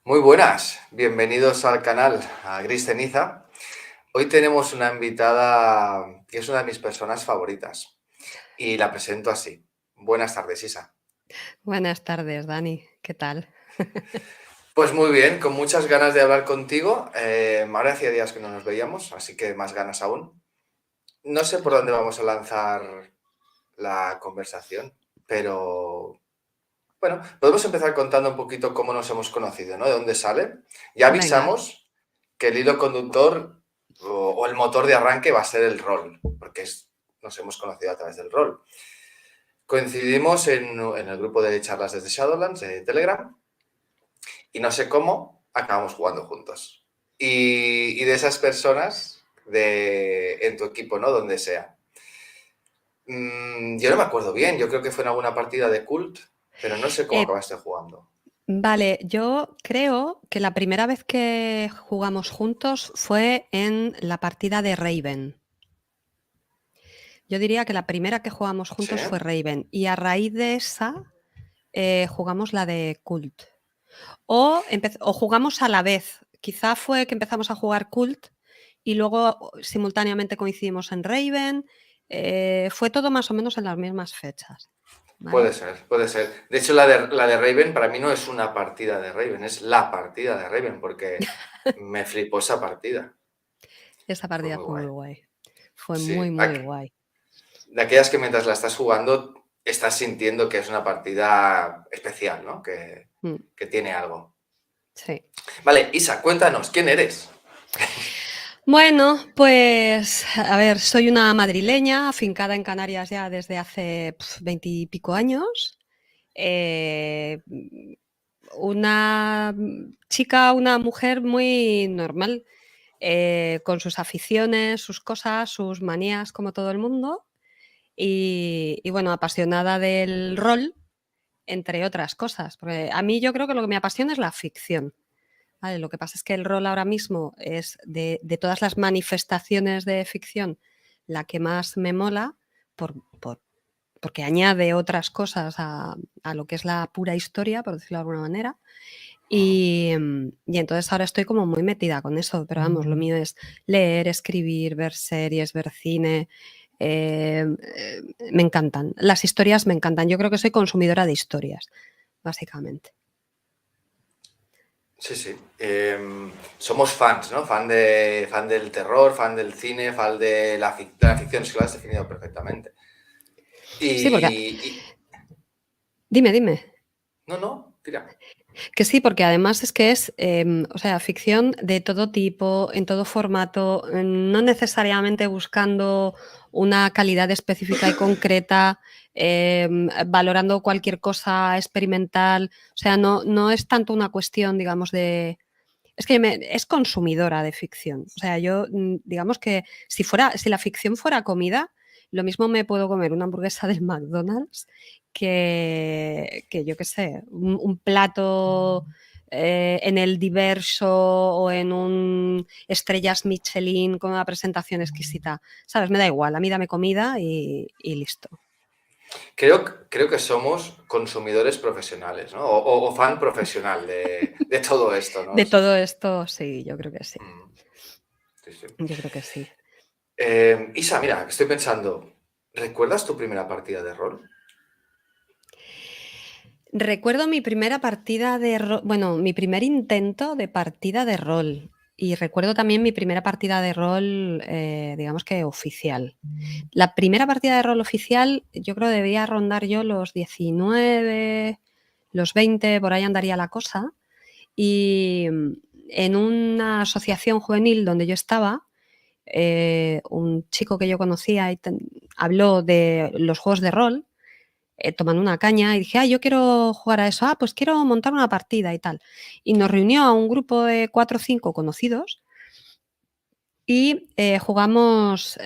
Muy buenas, bienvenidos al canal, a Gris Ceniza. Hoy tenemos una invitada que es una de mis personas favoritas y la presento así. Buenas tardes, Isa. Buenas tardes, Dani. ¿Qué tal? Pues muy bien, con muchas ganas de hablar contigo. Ahora hacía días que no nos veíamos, así que más ganas aún. No sé por dónde vamos a lanzar la conversación, pero bueno, podemos empezar contando un poquito cómo nos hemos conocido, ¿no? De dónde sale. Ya Venga, avisamos que el hilo conductor o el motor de arranque va a ser el rol, porque nos hemos conocido a través del rol. Coincidimos en el grupo de charlas desde Shadowlands, de Telegram, y no sé cómo acabamos jugando juntos. Y de esas personas en tu equipo, ¿no? Donde sea. Yo no me acuerdo bien, yo creo que fue en alguna partida de Cult, pero no sé cómo eh, acabaste jugando. vale, yo creo que la primera vez que jugamos juntos fue en la partida de Raven. Yo diría que la primera que jugamos ¿Sí? juntos fue Raven y a raíz de esa jugamos la de Cult. O jugamos a la vez. Quizá fue que empezamos a jugar Cult y luego simultáneamente coincidimos en Raven. Fue todo más o menos en las mismas fechas. Puede ¿Vale? ser, puede ser. De hecho, la de Raven para mí no es una partida de Raven, es la partida de Raven, porque me flipó esa partida. Esa Fue partida muy fue muy guay. guay. Fue muy, Sí, muy guay. de aquellas que mientras la estás jugando estás sintiendo que es una partida especial, ¿no? Mm, Que tiene algo. sí. Vale, Isa, cuéntanos, ¿quién eres? Bueno, pues a ver, soy una madrileña afincada en Canarias ya desde hace 20 y pico años. Eh, una chica, una mujer muy normal, con sus aficiones, sus cosas, sus manías, como todo el mundo. Y bueno, apasionada del rol, entre otras cosas. Porque a mí yo creo que lo que me apasiona es la ficción. Vale, lo que pasa es que el rol ahora mismo es de todas las manifestaciones de ficción la que más me mola por, por- porque añade otras cosas a lo que es la pura historia, por decirlo de alguna manera. Y entonces ahora estoy como muy metida con eso, pero vamos, lo mío es leer, escribir, ver series, ver cine. Me encantan. Las historias me encantan. Yo creo que soy consumidora de historias, básicamente. Sí, sí. Somos fans, ¿no? Fan del terror, fan del cine, fan de la ficción, es que lo has definido perfectamente. Sí, porque... Y Dime, dime. no, no, tira. Que sí, porque además es que es, o sea, ficción de todo tipo, en todo formato, no necesariamente buscando una calidad específica y concreta, valorando cualquier cosa experimental. O sea, no es tanto una cuestión, digamos, de... Es que es consumidora de ficción. O sea, yo, digamos que si la ficción fuera comida, lo mismo me puedo comer una hamburguesa del McDonald's que yo qué sé, un plato en el Diverso o en un Estrellas Michelin con una presentación exquisita. ¿Sabes? Me da igual, a mí dame comida y listo. Creo que somos consumidores profesionales, ¿no? O fan profesional de todo esto, ¿no? De todo esto, sí, yo creo que sí. Mm, sí, sí. Yo creo que sí. Isa, mira, estoy pensando, ¿recuerdas tu primera partida de rol? Recuerdo mi primera partida de rol, bueno, mi primer intento de partida de rol. Y recuerdo también mi primera partida de rol, digamos que oficial. La primera partida de rol oficial, yo creo que debía rondar yo los 19, los 20, por ahí andaría la cosa. Y en una asociación juvenil donde yo estaba, un chico que yo conocía habló de los juegos de rol, tomando una caña, y dije, yo quiero jugar a eso, pues quiero montar una partida y tal. Y nos reunió a un grupo de 4 o 5 conocidos y jugamos,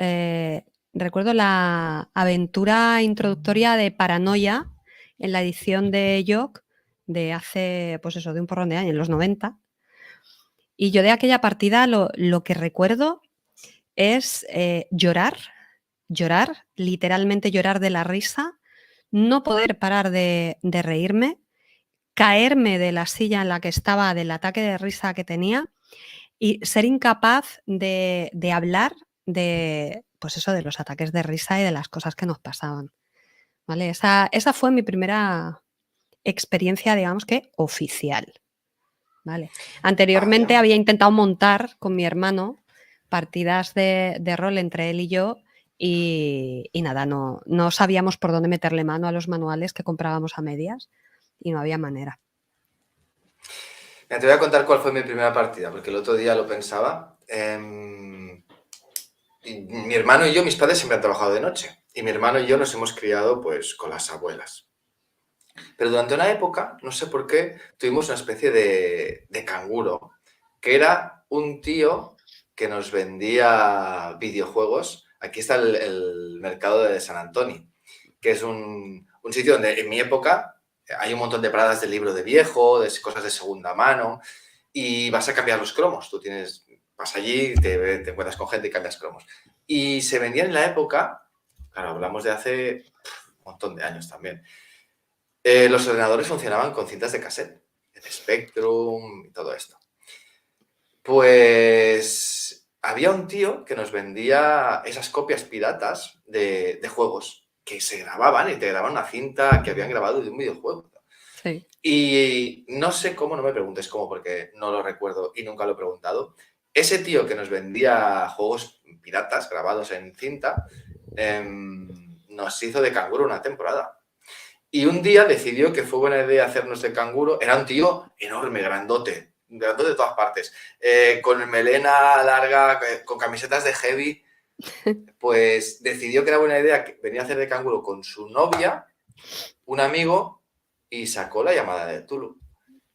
recuerdo la aventura introductoria de Paranoia en la edición de Yoc de hace, pues eso, de un porrón de años, en los 90. Y yo de aquella partida lo que recuerdo es llorar, literalmente llorar de la risa, no poder parar de reírme, caerme de la silla en la que estaba, del ataque de risa que tenía y ser incapaz de hablar de, pues eso, de los ataques de risa y de las cosas que nos pasaban, ¿vale? Esa fue mi primera experiencia, digamos que oficial, ¿vale? Anteriormente había intentado montar con mi hermano partidas de rol entre él y yo y nada, no sabíamos por dónde meterle mano a los manuales que comprábamos a medias y no había manera. Mira, te voy a contar cuál fue mi primera partida, porque el otro día lo pensaba. Mi hermano y yo, mis padres siempre han trabajado de noche, y mi hermano y yo nos hemos criado pues con las abuelas. Pero durante una época, no sé por qué, tuvimos una especie de canguro, que era un tío que nos vendía videojuegos. Aquí está el mercado de San Antonio, que es un sitio donde en mi época hay un montón de paradas de libro de viejo, de cosas de segunda mano, y vas a cambiar los cromos. Vas allí, te encuentras con gente y cambias cromos. Y se vendían en la época, claro, hablamos de hace un montón de años también. Los ordenadores funcionaban con cintas de cassette, el Spectrum y todo esto. Pues había un tío que nos vendía esas copias piratas de juegos que se grababan y te grababan una cinta que habían grabado de un videojuego. Sí. Y no sé cómo, no me preguntes cómo, porque no lo recuerdo y nunca lo he preguntado. Ese tío que nos vendía juegos piratas grabados en cinta nos hizo de canguro una temporada. Y un día decidió que fue buena idea hacernos de canguro. Era un tío enorme, grandote de todas partes, con melena larga, con camisetas de heavy. Pues decidió que era buena idea venir a hacer de canguro con su novia, un amigo, y sacó la llamada de Tulu.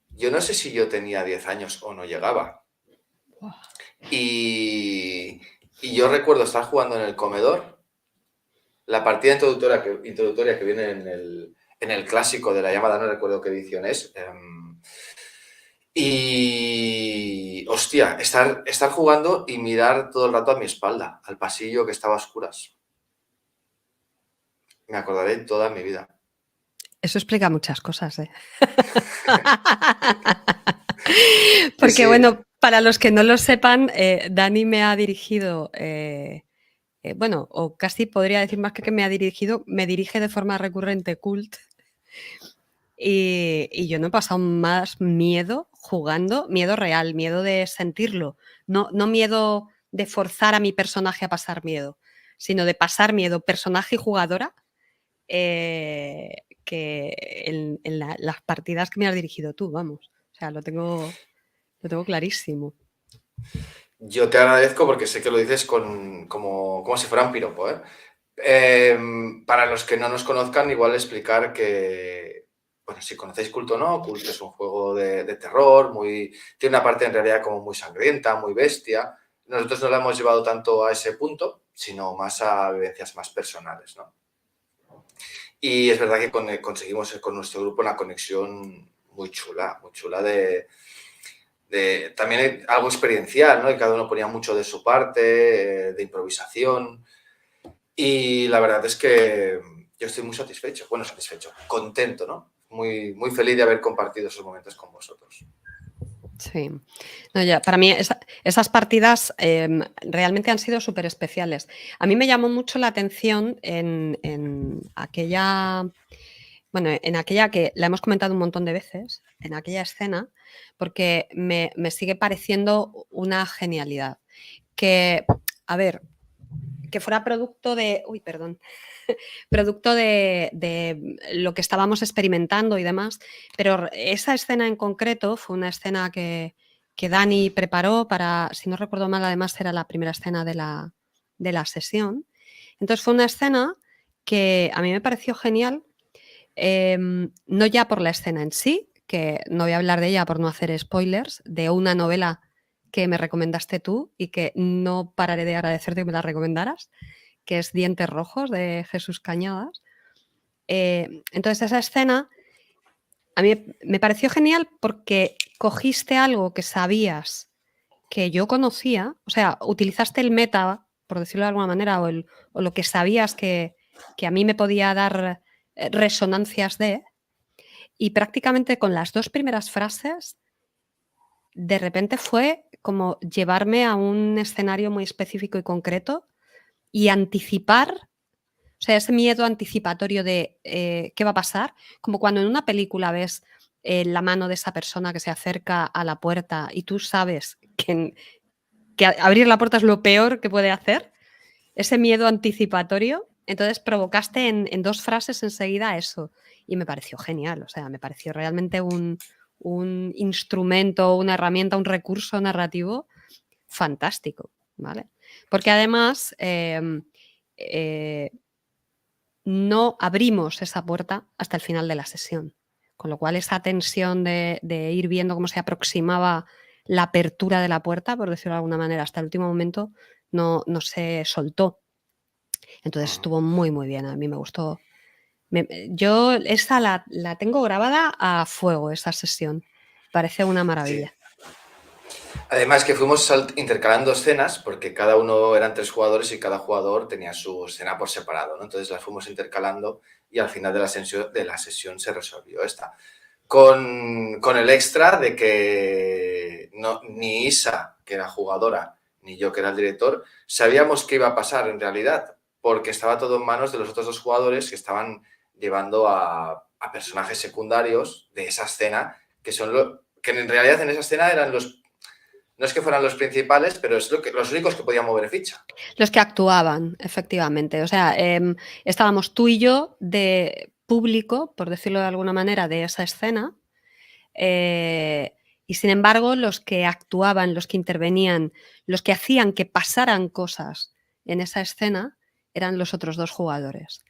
Yo no sé si yo tenía 10 años o no llegaba. Y yo recuerdo estar jugando en el comedor. La partida introductoria que viene en el clásico de la llamada, no recuerdo qué edición es. Y, hostia, estar jugando y mirar todo el rato a mi espalda, al pasillo que estaba a oscuras. Me acordaré toda mi vida. Eso explica muchas cosas, ¿eh? Porque, Sí. bueno, para los que no lo sepan, Dani me ha dirigido, bueno, o casi podría decir más que me ha dirigido, me dirige de forma recurrente Cult. Y yo no he pasado más miedo jugando, miedo real, miedo de sentirlo, no miedo de forzar a mi personaje a pasar miedo, sino de pasar miedo personaje y jugadora que en las partidas que me has dirigido tú, vamos. O sea, lo tengo clarísimo. Yo te agradezco porque sé que lo dices como si fuera un piropo, ¿eh? Para los que no nos conozcan, igual explicar que, bueno, si conocéis Cult o no, Cult es un juego de terror, tiene una parte en realidad como muy sangrienta, muy bestia. Nosotros no la hemos llevado tanto a ese punto, sino más a vivencias más personales, ¿no? Y es verdad que conseguimos con nuestro grupo una conexión muy chula también algo experiencial, ¿no? Y cada uno ponía mucho de su parte, de improvisación. Y la verdad es que yo estoy muy satisfecho, contento, ¿no? Muy, muy feliz de haber compartido esos momentos con vosotros. Sí. No, ya, para mí esas partidas realmente han sido súper especiales. A mí me llamó mucho la atención en aquella, bueno, en aquella que la hemos comentado un montón de veces, en aquella escena, porque me sigue pareciendo una genialidad. Que, a ver, que fuera producto de... Uy, perdón. Producto de lo que estábamos experimentando y demás, pero esa escena en concreto fue una escena que Dani preparó para, si no recuerdo mal, además era la primera escena de la sesión. Entonces fue una escena que a mí me pareció genial, no ya por la escena en sí, que no voy a hablar de ella por no hacer spoilers, de una novela que me recomendaste tú y que no pararé de agradecerte que me la recomendaras, que es Dientes Rojos, de Jesús Cañadas. Entonces esa escena a mí me pareció genial porque cogiste algo que sabías que yo conocía, o sea, utilizaste el meta, por decirlo de alguna manera, o lo que sabías que a mí me podía dar resonancias de, Y prácticamente con las 2 primeras frases, de repente fue como llevarme a un escenario muy específico y concreto y anticipar, o sea, ese miedo anticipatorio de qué va a pasar, como cuando en una película ves la mano de esa persona que se acerca a la puerta y tú sabes que abrir la puerta es lo peor que puede hacer, ese miedo anticipatorio, entonces provocaste en 2 frases enseguida eso y me pareció genial, o sea, me pareció realmente un instrumento, una herramienta, un recurso narrativo fantástico, ¿vale? Porque además no abrimos esa puerta hasta el final de la sesión, con lo cual esa tensión de ir viendo cómo se aproximaba la apertura de la puerta, por decirlo de alguna manera, hasta el último momento no se soltó. Entonces estuvo muy, muy bien, a mí me gustó. Yo esa la tengo grabada a fuego, esa sesión. Parece una Sí. maravilla. Además que fuimos intercalando escenas porque cada uno eran 3 jugadores y cada jugador tenía su escena por separado, ¿no? Entonces las fuimos intercalando y al final de la sesión se resolvió esta. Con el extra de que no, ni Isa, que era jugadora, ni yo, que era el director, sabíamos qué iba a pasar en realidad, porque estaba todo en manos de los otros 2 jugadores que estaban llevando a personajes secundarios de esa escena, que son que en realidad en esa escena eran los, no es que fueran los principales, pero es los únicos que podían mover ficha. Los que actuaban, efectivamente. O sea, estábamos tú y yo de público, por decirlo de alguna manera, de esa escena. Y sin embargo, los que actuaban, los que intervenían, los que hacían que pasaran cosas en esa escena eran los otros 2 jugadores.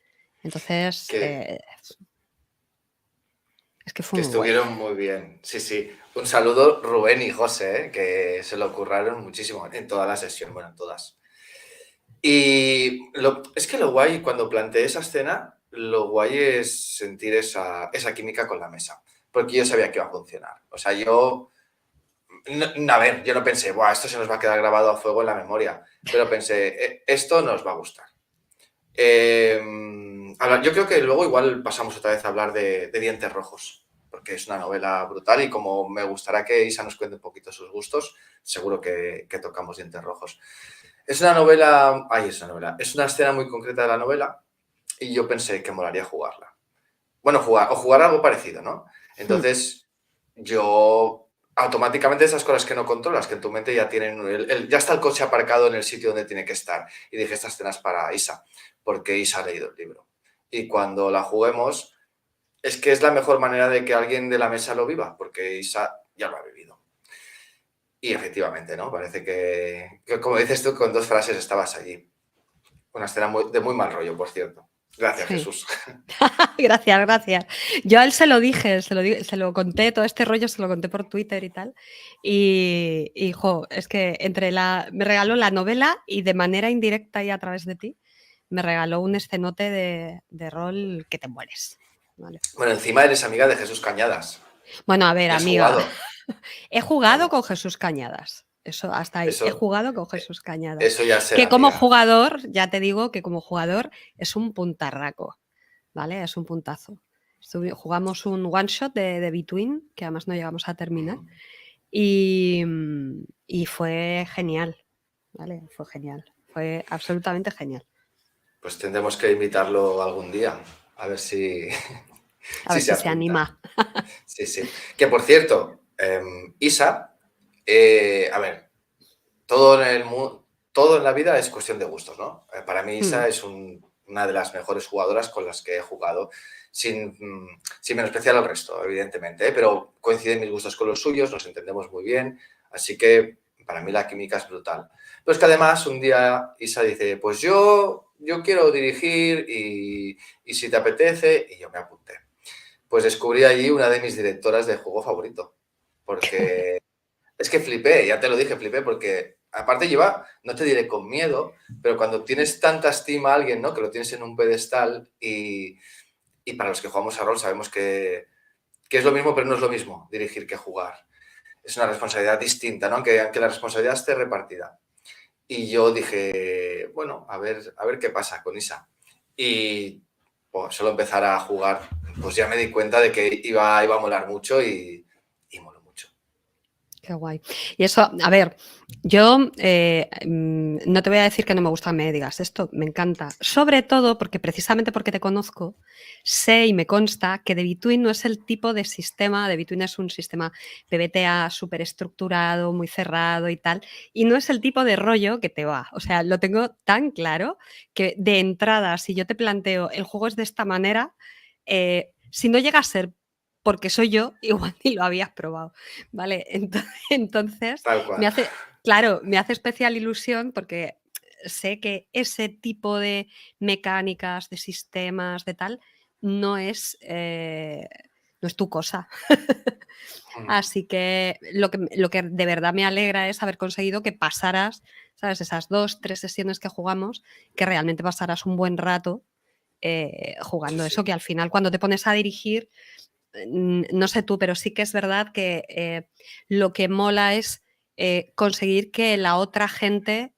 Entonces, Que, es que fue que muy guay. estuvieron muy bien. Sí, sí. Un saludo Rubén y José, que se lo curraron muchísimo en toda la sesión, bueno, en todas. Y es que lo guay, cuando planteé esa escena, lo guay es sentir esa química con la mesa, porque yo sabía que iba a funcionar. O sea, a ver, yo no pensé, Buah, esto se nos va a quedar grabado a fuego en la memoria, pero pensé, esto nos va a gustar. Yo creo que luego igual pasamos otra vez a hablar de Dientes Rojos, porque es una novela brutal y como me gustará que Isa nos cuente un poquito sus gustos, seguro que tocamos Dientes Rojos. Es una novela, es una escena muy concreta de la novela y yo pensé que molaría jugarla. Bueno, jugar algo parecido, ¿no? Hmm. Entonces, yo automáticamente esas cosas que no controlas, que en tu mente ya tienen, ya está el coche aparcado en el sitio donde tiene que estar. Y dije, esta escena es para Isa, porque Isa ha leído el libro. Y cuando la juguemos, es que es la mejor manera de que alguien de la mesa lo viva, porque Isa ya lo ha vivido. Y efectivamente, ¿no? Parece que como dices tú, con 2 frases estabas allí. Una escena de muy mal rollo, por cierto. Gracias, Sí. Jesús. Gracias, gracias. Yo a él se lo dije, se lo conté, todo este rollo se lo conté por Twitter y tal. Y jo, es que me regaló la novela y de manera indirecta y a través de ti, me regaló un escenote de rol que te mueres. ¿Vale? Bueno, encima eres amiga de Jesús Cañadas. Bueno, a ver, Y has amiga, jugado. he jugado Bueno, con Jesús Cañadas. Eso, hasta ahí. He eso, jugado con Jesús Cañadas. eso ya es ser Que como amiga. jugador, ya te digo que como jugador es un puntarraco. ¿Vale? Es un puntazo. Jugamos un one shot de Between, que además no llegamos a terminar, y, y fue genial, ¿vale? Fue genial, fue absolutamente genial. Pues tendremos que invitarlo algún día, a ver si, A si ver se si se apunta. anima. Sí, sí. Que por cierto, Isa, a ver, todo en la vida es cuestión de gustos, ¿no? Para mí Mm, Isa es una de las mejores jugadoras con las que he jugado, sin menospreciar al resto, evidentemente, ¿eh? Pero coinciden mis gustos con los suyos, nos entendemos muy bien, así que para mí la química es brutal. Pero es que además un día Isa dice, pues yo quiero dirigir y si te apetece, y yo me apunté. Pues descubrí allí una de mis directoras de juego favorito, porque es que flipé, ya te lo dije, flipé, porque aparte lleva, no te diré con miedo, pero cuando tienes tanta estima a alguien, ¿no? Que lo tienes en un pedestal y para los que jugamos a rol sabemos que es lo mismo, pero no es lo mismo dirigir que jugar. Es una responsabilidad distinta, ¿no? Aunque la responsabilidad esté repartida. Y yo dije, bueno, a ver qué pasa con Isa. Y pues, solo empezar a jugar pues ya me di cuenta de que iba a molar mucho y moló mucho. Qué guay. Y eso, a ver, yo no te voy a decir que no me gusta que me digas esto, me encanta. Sobre todo porque precisamente porque te conozco, sé y me consta que The Between no es el tipo de sistema, The Between es un sistema PBTA súper estructurado, muy cerrado y tal, y no es el tipo de rollo que te va. O sea, lo tengo tan claro que de entrada, si yo te planteo el juego es de esta manera, si no llega a ser porque soy yo, igual ni lo habías probado. Vale, entonces Tal cual. me hace, claro, me hace especial ilusión porque sé que ese tipo de mecánicas, de sistemas, de tal, no es, no es tu cosa. Así que lo que de verdad me alegra es haber conseguido que pasaras, ¿sabes? Esas 2, 3 sesiones que jugamos, que realmente pasaras un buen rato jugando Sí, eso, sí. que al final cuando te pones a dirigir no sé tú, pero sí que es verdad que lo que mola es conseguir que la otra gente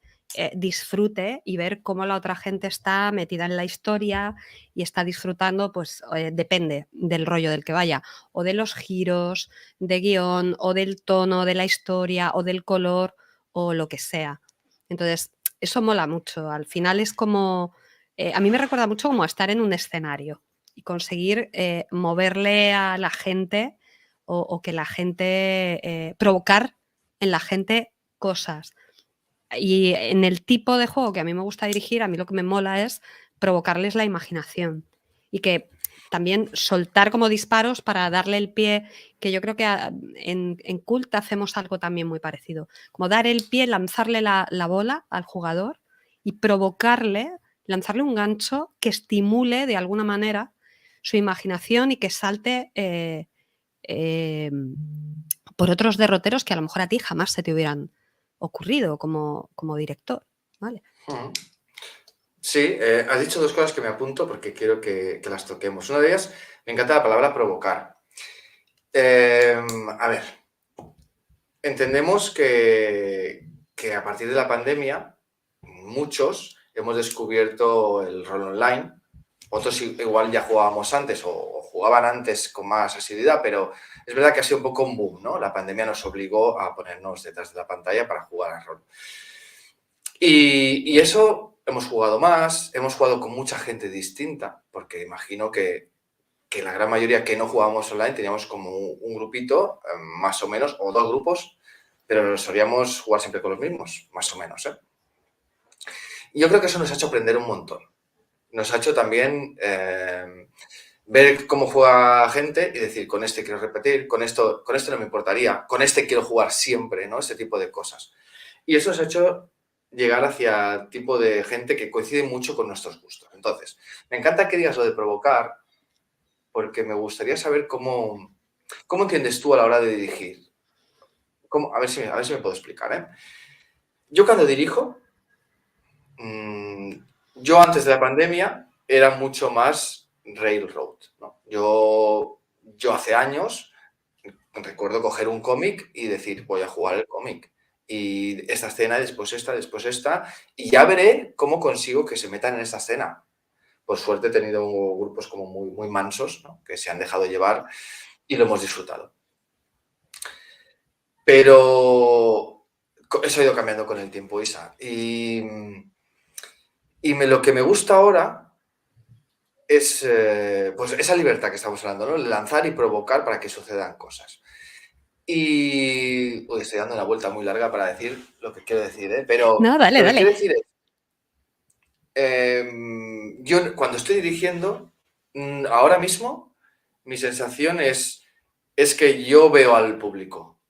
disfrute y ver cómo la otra gente está metida en la historia y está disfrutando, pues depende del rollo del que vaya, o de los giros de guión, o del tono de la historia, o del color, o lo que sea. Entonces, eso mola mucho. Al final es como, a mí me recuerda mucho como a estar en un escenario y conseguir moverle a la gente o que la gente, provocar en la gente cosas. Y en el tipo de juego que a mí me gusta dirigir, a mí lo que me mola es provocarles la imaginación y que también soltar como disparos para darle el pie, que yo creo que en Cult hacemos algo también muy parecido, como dar el pie, lanzarle la bola al jugador y provocarle, lanzarle un gancho que estimule de alguna manera su imaginación y que salte eh, por otros derroteros que a lo mejor a ti jamás se te hubieran ocurrido como director. ¿Vale? Sí, has dicho dos cosas que me apunto porque quiero que las toquemos. Una de ellas, me encanta la palabra provocar. A ver, entendemos que a partir de la pandemia, muchos hemos descubierto el rol online. Otros igual ya jugábamos antes o jugaban antes con más asiduidad, pero es verdad que ha sido un poco un boom, ¿no? La pandemia nos obligó a ponernos detrás de la pantalla para jugar al rol. Y eso hemos jugado más, hemos jugado con mucha gente distinta, porque imagino que la gran mayoría que no jugábamos online teníamos como un grupito, más o menos, o dos grupos, pero solíamos jugar siempre con los mismos, más o menos, ¿eh? Y yo creo que eso nos ha hecho aprender un montón. Nos ha hecho también ver cómo juega gente y decir, con este quiero repetir, con esto no me importaría, con este quiero jugar siempre, ¿no? Ese tipo de cosas. Y eso nos ha hecho llegar hacia el tipo de gente que coincide mucho con nuestros gustos. Entonces, me encanta que digas lo de provocar, porque me gustaría saber cómo entiendes tú a la hora de dirigir. A ver si me puedo explicar, ¿eh? Yo cuando dirijo, mm, yo antes de la pandemia era mucho más railroad, ¿no? Yo hace años recuerdo coger un cómic y decir, voy a jugar el cómic. Y esta escena, después esta, y ya veré cómo consigo que se metan en esta escena. Por suerte he tenido grupos como muy, muy mansos, ¿no? Que se han dejado llevar y lo hemos disfrutado. Pero eso ha ido cambiando con el tiempo, Isa. Lo que me gusta ahora es pues esa libertad que estamos hablando, ¿no? Lanzar y provocar para que sucedan cosas. Uy, estoy dando una vuelta muy larga para decir lo que quiero decir, ¿eh? Pero No, dale, lo que dale. quiero decir es, yo cuando estoy dirigiendo, ahora mismo, mi sensación es que yo veo al público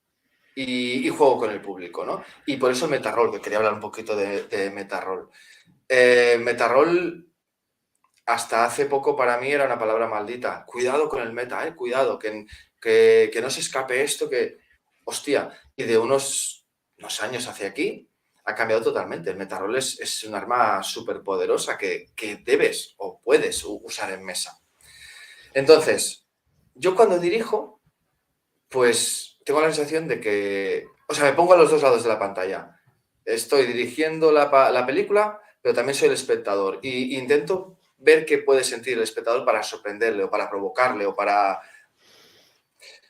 y juego con el público, ¿no? Y por eso Metarol, que quería hablar un poquito de Metarol. Metarol hasta hace poco para mí era una palabra maldita. Cuidado con el meta, cuidado, que no se escape esto, que... Hostia, y de unos años hacia aquí ha cambiado totalmente. El metarrol es un arma súper poderosa que debes o puedes usar en mesa. Entonces, yo cuando dirijo, pues tengo la sensación de que... O sea, me pongo a los dos lados de la pantalla. Estoy dirigiendo la película, pero también soy el espectador. Y intento ver qué puede sentir el espectador para sorprenderle o para provocarle o para...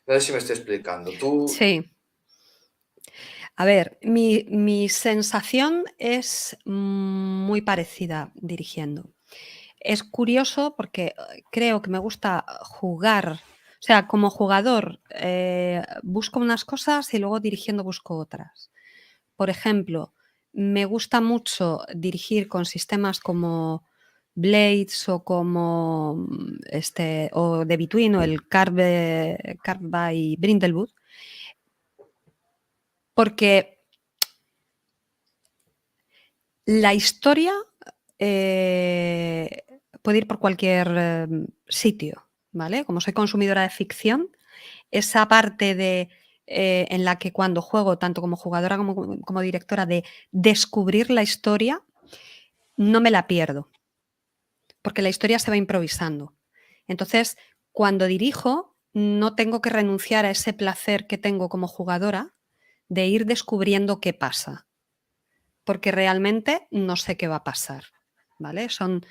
No sé si me estoy explicando. Tú... Sí. A ver, mi sensación es muy parecida dirigiendo. Es curioso porque creo que me gusta jugar, o sea, como jugador busco unas cosas y luego dirigiendo busco otras. Por ejemplo, me gusta mucho dirigir con sistemas como Blades o como o The Between o el Carve by Brindlewood, porque la historia puede ir por cualquier sitio, ¿vale? Como soy consumidora de ficción, esa parte de en la que cuando juego, tanto como jugadora como directora, de descubrir la historia, no me la pierdo, porque la historia se va improvisando. Entonces, cuando dirijo, no tengo que renunciar a ese placer que tengo como jugadora de ir descubriendo qué pasa, porque realmente no sé qué va a pasar. ¿Vale? Son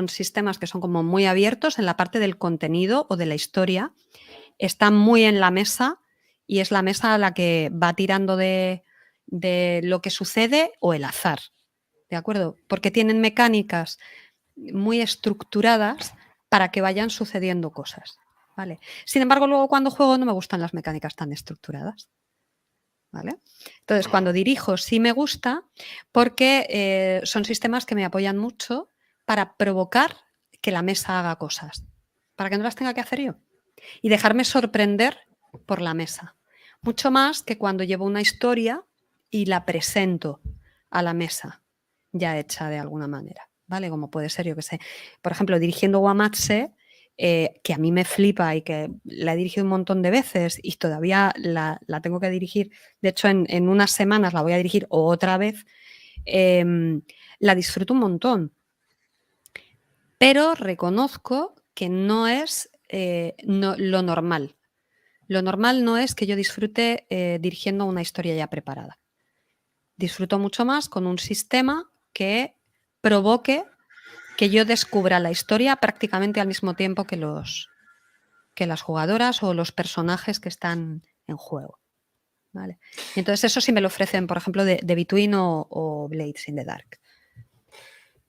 sistemas que son como muy abiertos en la parte del contenido o de la historia, están muy en la mesa y es la mesa la que va tirando de lo que sucede o el azar, ¿de acuerdo? Porque tienen mecánicas muy estructuradas para que vayan sucediendo cosas, ¿vale? Sin embargo, luego cuando juego no me gustan las mecánicas tan estructuradas, ¿vale? Entonces, cuando dirijo sí me gusta porque son sistemas que me apoyan mucho para provocar que la mesa haga cosas, para que no las tenga que hacer yo y dejarme sorprender por la mesa. Mucho más que cuando llevo una historia y la presento a la mesa ya hecha de alguna manera, ¿vale? Como puede ser, yo que sé, por ejemplo, dirigiendo Wamatse, que a mí me flipa y que la he dirigido un montón de veces y todavía la tengo que dirigir, de hecho en unas semanas la voy a dirigir otra vez, la disfruto un montón, pero reconozco que no es lo normal. Lo normal no es que yo disfrute dirigiendo una historia ya preparada. Disfruto mucho más con un sistema que provoque que yo descubra la historia prácticamente al mismo tiempo que las jugadoras o los personajes que están en juego. ¿Vale? Y entonces eso sí me lo ofrecen, por ejemplo, de Between o Blades in the Dark.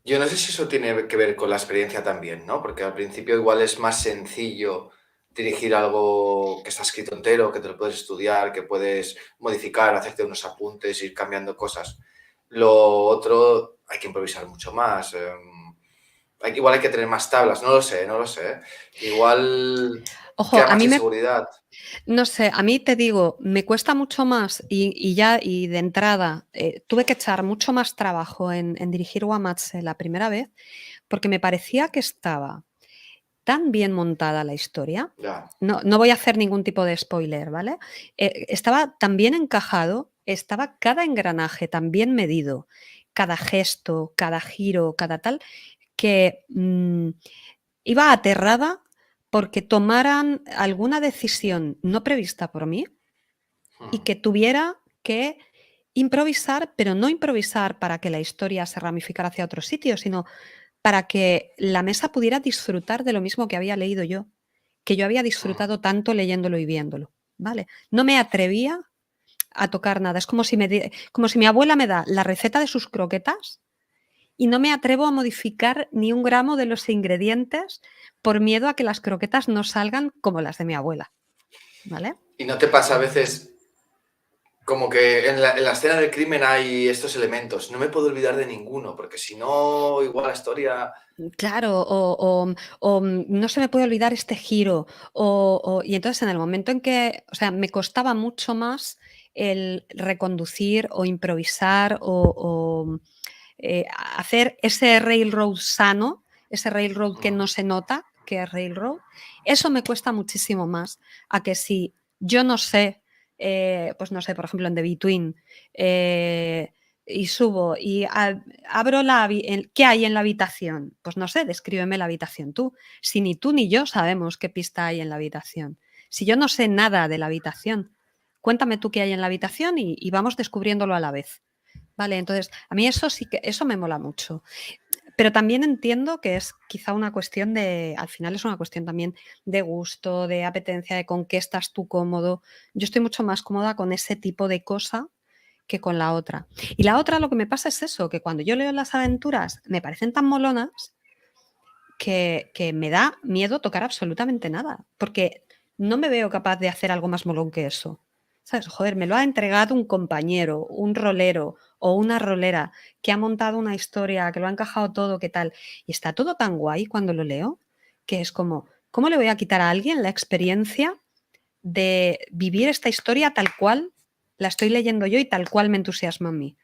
Yo no sé si eso tiene que ver con la experiencia también, ¿no? Porque al principio igual es más sencillo dirigir algo que está escrito entero, que te lo puedes estudiar, que puedes modificar, hacerte unos apuntes, ir cambiando cosas. Lo otro hay que improvisar mucho más. Igual hay que tener más tablas, no lo sé, no lo sé. Igual Ojo, queda a más mí inseguridad. no sé, a mí te digo, me cuesta mucho más y de entrada tuve que echar mucho más trabajo en dirigir Wamatse la primera vez porque me parecía que estaba tan bien montada la historia. Ya. No voy a hacer ningún tipo de spoiler, ¿vale? Estaba tan bien encajado, estaba cada engranaje tan bien medido, cada gesto, cada giro, cada tal, que iba aterrada porque tomaran alguna decisión no prevista por mí y que tuviera que improvisar, pero no improvisar para que la historia se ramificara hacia otro sitio, sino para que la mesa pudiera disfrutar de lo mismo que había leído yo, que yo había disfrutado tanto leyéndolo y viéndolo, ¿vale? No me atrevía a tocar nada. Es como si mi abuela me da la receta de sus croquetas y no me atrevo a modificar ni un gramo de los ingredientes por miedo a que las croquetas no salgan como las de mi abuela, ¿vale? ¿Y no te pasa a veces como que en la escena del crimen hay estos elementos? No me puedo olvidar de ninguno, porque si no, igual la historia... Claro, o no se me puede olvidar este giro. Y entonces en el momento en que, o sea, me costaba mucho más el reconducir o improvisar hacer ese railroad sano, ese railroad que no se nota que es railroad. Eso me cuesta muchísimo más a que si yo no sé, pues no sé, por ejemplo en The Between, y subo y abro ¿qué hay en la habitación? Pues no sé, descríbeme la habitación tú. Si ni tú ni yo sabemos qué pista hay en la habitación. Si yo no sé nada de la habitación, cuéntame tú qué hay en la habitación y vamos descubriéndolo a la vez. Vale, entonces a mí eso sí que eso me mola mucho. Pero también entiendo que es quizá una cuestión al final es una cuestión también de gusto, de apetencia, de con qué estás tú cómodo. Yo estoy mucho más cómoda con ese tipo de cosa que con la otra. Y la otra lo que me pasa es eso, que cuando yo leo las aventuras me parecen tan molonas que me da miedo tocar absolutamente nada, porque no me veo capaz de hacer algo más molón que eso. ¿Sabes? Joder, me lo ha entregado un compañero, un rolero o una rolera que ha montado una historia, que lo ha encajado todo, ¿qué tal? Y está todo tan guay cuando lo leo, que es como, ¿cómo le voy a quitar a alguien la experiencia de vivir esta historia tal cual la estoy leyendo yo y tal cual me entusiasma a mí?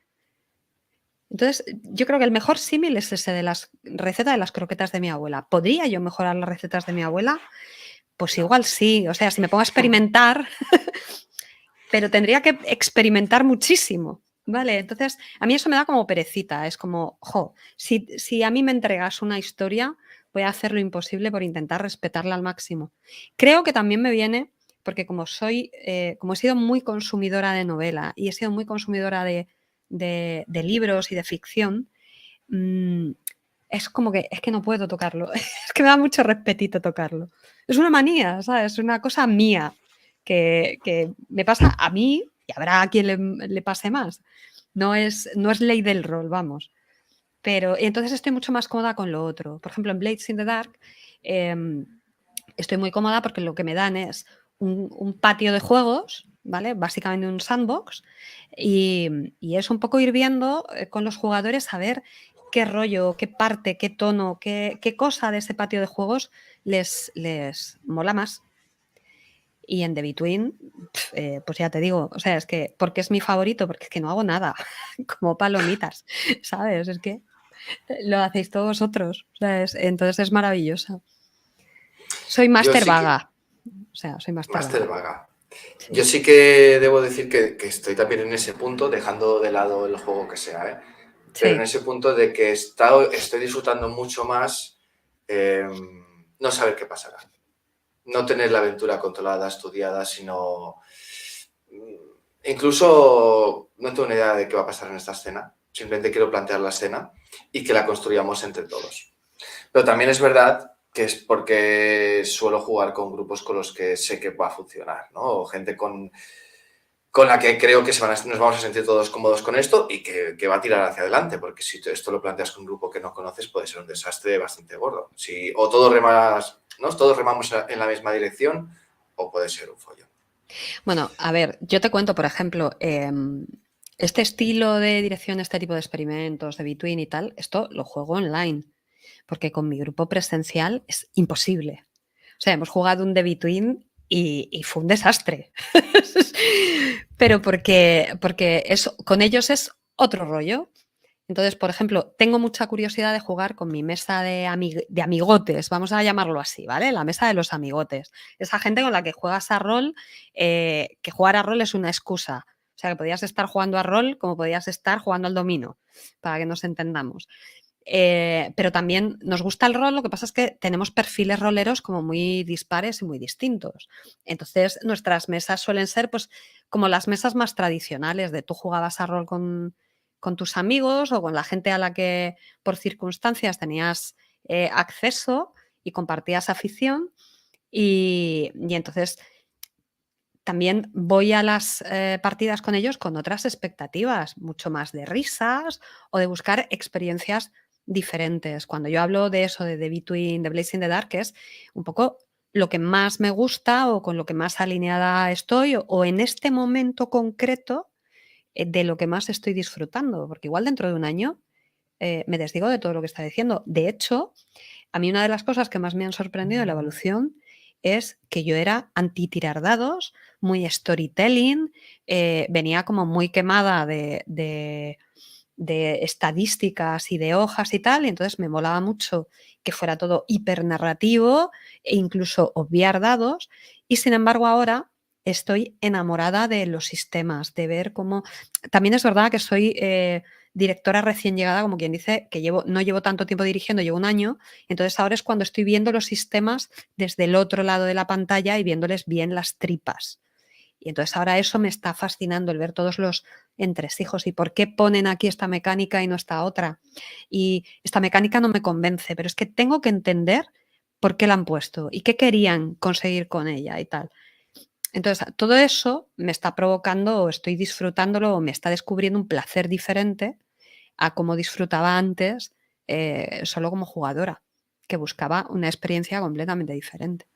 Entonces, yo creo que el mejor símil es ese de las recetas de las croquetas de mi abuela. ¿Podría yo mejorar las recetas de mi abuela? Pues igual sí. O sea, si me pongo a experimentar, pero tendría que experimentar muchísimo. ¿Vale? Entonces, a mí eso me da como perecita. Es como, si a mí me entregas una historia, voy a hacer lo imposible por intentar respetarla al máximo. Creo que también me viene porque como he sido muy consumidora de novela y he sido muy consumidora de libros y de ficción, es como que es que no puedo tocarlo. Es que me da mucho respetito tocarlo. Es una manía, ¿sabes? Es una cosa mía que me pasa a mí y habrá a quien le pase más. No es ley del rol, vamos. Pero entonces estoy mucho más cómoda con lo otro. Por ejemplo, en Blades in the Dark estoy muy cómoda porque lo que me dan es un patio de juegos, ¿vale? Básicamente un sandbox. Y es un poco ir viendo con los jugadores a ver qué rollo, qué parte, qué tono, qué cosa de ese patio de juegos les mola más. Y en The Between, pues ya te digo, o sea, es que, porque es mi favorito, porque es que no hago nada, como palomitas, ¿sabes? Es que lo hacéis todos vosotros, ¿sabes? Entonces es maravillosa. Soy Yo máster sí que, vaga, o sea, soy máster Master vaga. Vaga. Yo Sí. sí que debo decir que estoy también en ese punto, dejando de lado el juego que sea, ¿eh? Pero en Sí. ese punto de que estoy disfrutando mucho más no saber qué pasará. No tener la aventura controlada, estudiada, sino incluso no tengo una idea de qué va a pasar en esta escena. Simplemente quiero plantear la escena y que la construyamos entre todos. Pero también es verdad que es porque suelo jugar con grupos con los que sé que va a funcionar, ¿no? O gente con la que creo que nos vamos a sentir todos cómodos con esto y que va a tirar hacia adelante, porque si esto lo planteas con un grupo que no conoces puede ser un desastre bastante gordo. O todos remamos en la misma dirección o puede ser un follón. Bueno, a ver, yo te cuento, por ejemplo, este estilo de dirección, este tipo de experimentos, de Between y tal, esto lo juego online, porque con mi grupo presencial es imposible. O sea, hemos jugado un The Between y fue un desastre. Pero porque con ellos es otro rollo. Entonces, por ejemplo, tengo mucha curiosidad de jugar con mi mesa de amigotes, vamos a llamarlo así, ¿vale? La mesa de los amigotes. Esa gente con la que juegas a rol, que jugar a rol es una excusa. O sea, que podías estar jugando a rol como podías estar jugando al dominó, para que nos entendamos. Pero también nos gusta el rol, lo que pasa es que tenemos perfiles roleros como muy dispares y muy distintos. Entonces, nuestras mesas suelen ser pues como las mesas más tradicionales de tú jugabas a rol con tus amigos o con la gente a la que por circunstancias tenías acceso y compartías afición y entonces también voy a las partidas con ellos con otras expectativas, mucho más de risas o de buscar experiencias diferentes. Cuando yo hablo de eso, de The Between, de Blazing the Dark, es un poco lo que más me gusta o con lo que más alineada estoy o en este momento concreto de lo que más estoy disfrutando, porque igual dentro de un año me desdigo de todo lo que está diciendo. De hecho, a mí una de las cosas que más me han sorprendido de la evolución es que yo era anti-tirar dados, muy storytelling, venía como muy quemada de estadísticas y de hojas y tal, y entonces me molaba mucho que fuera todo hipernarrativo e incluso obviar dados, y sin embargo ahora estoy enamorada de los sistemas, de ver cómo... También es verdad que soy directora recién llegada, como quien dice, que no llevo tanto tiempo dirigiendo, llevo un año, entonces ahora es cuando estoy viendo los sistemas desde el otro lado de la pantalla y viéndoles bien las tripas. Y entonces ahora eso me está fascinando, el ver todos los entresijos y por qué ponen aquí esta mecánica y no esta otra. Y esta mecánica no me convence, pero es que tengo que entender por qué la han puesto y qué querían conseguir con ella y tal. Entonces, todo eso me está provocando o estoy disfrutándolo o me está descubriendo un placer diferente a como disfrutaba antes solo como jugadora, que buscaba una experiencia completamente diferente.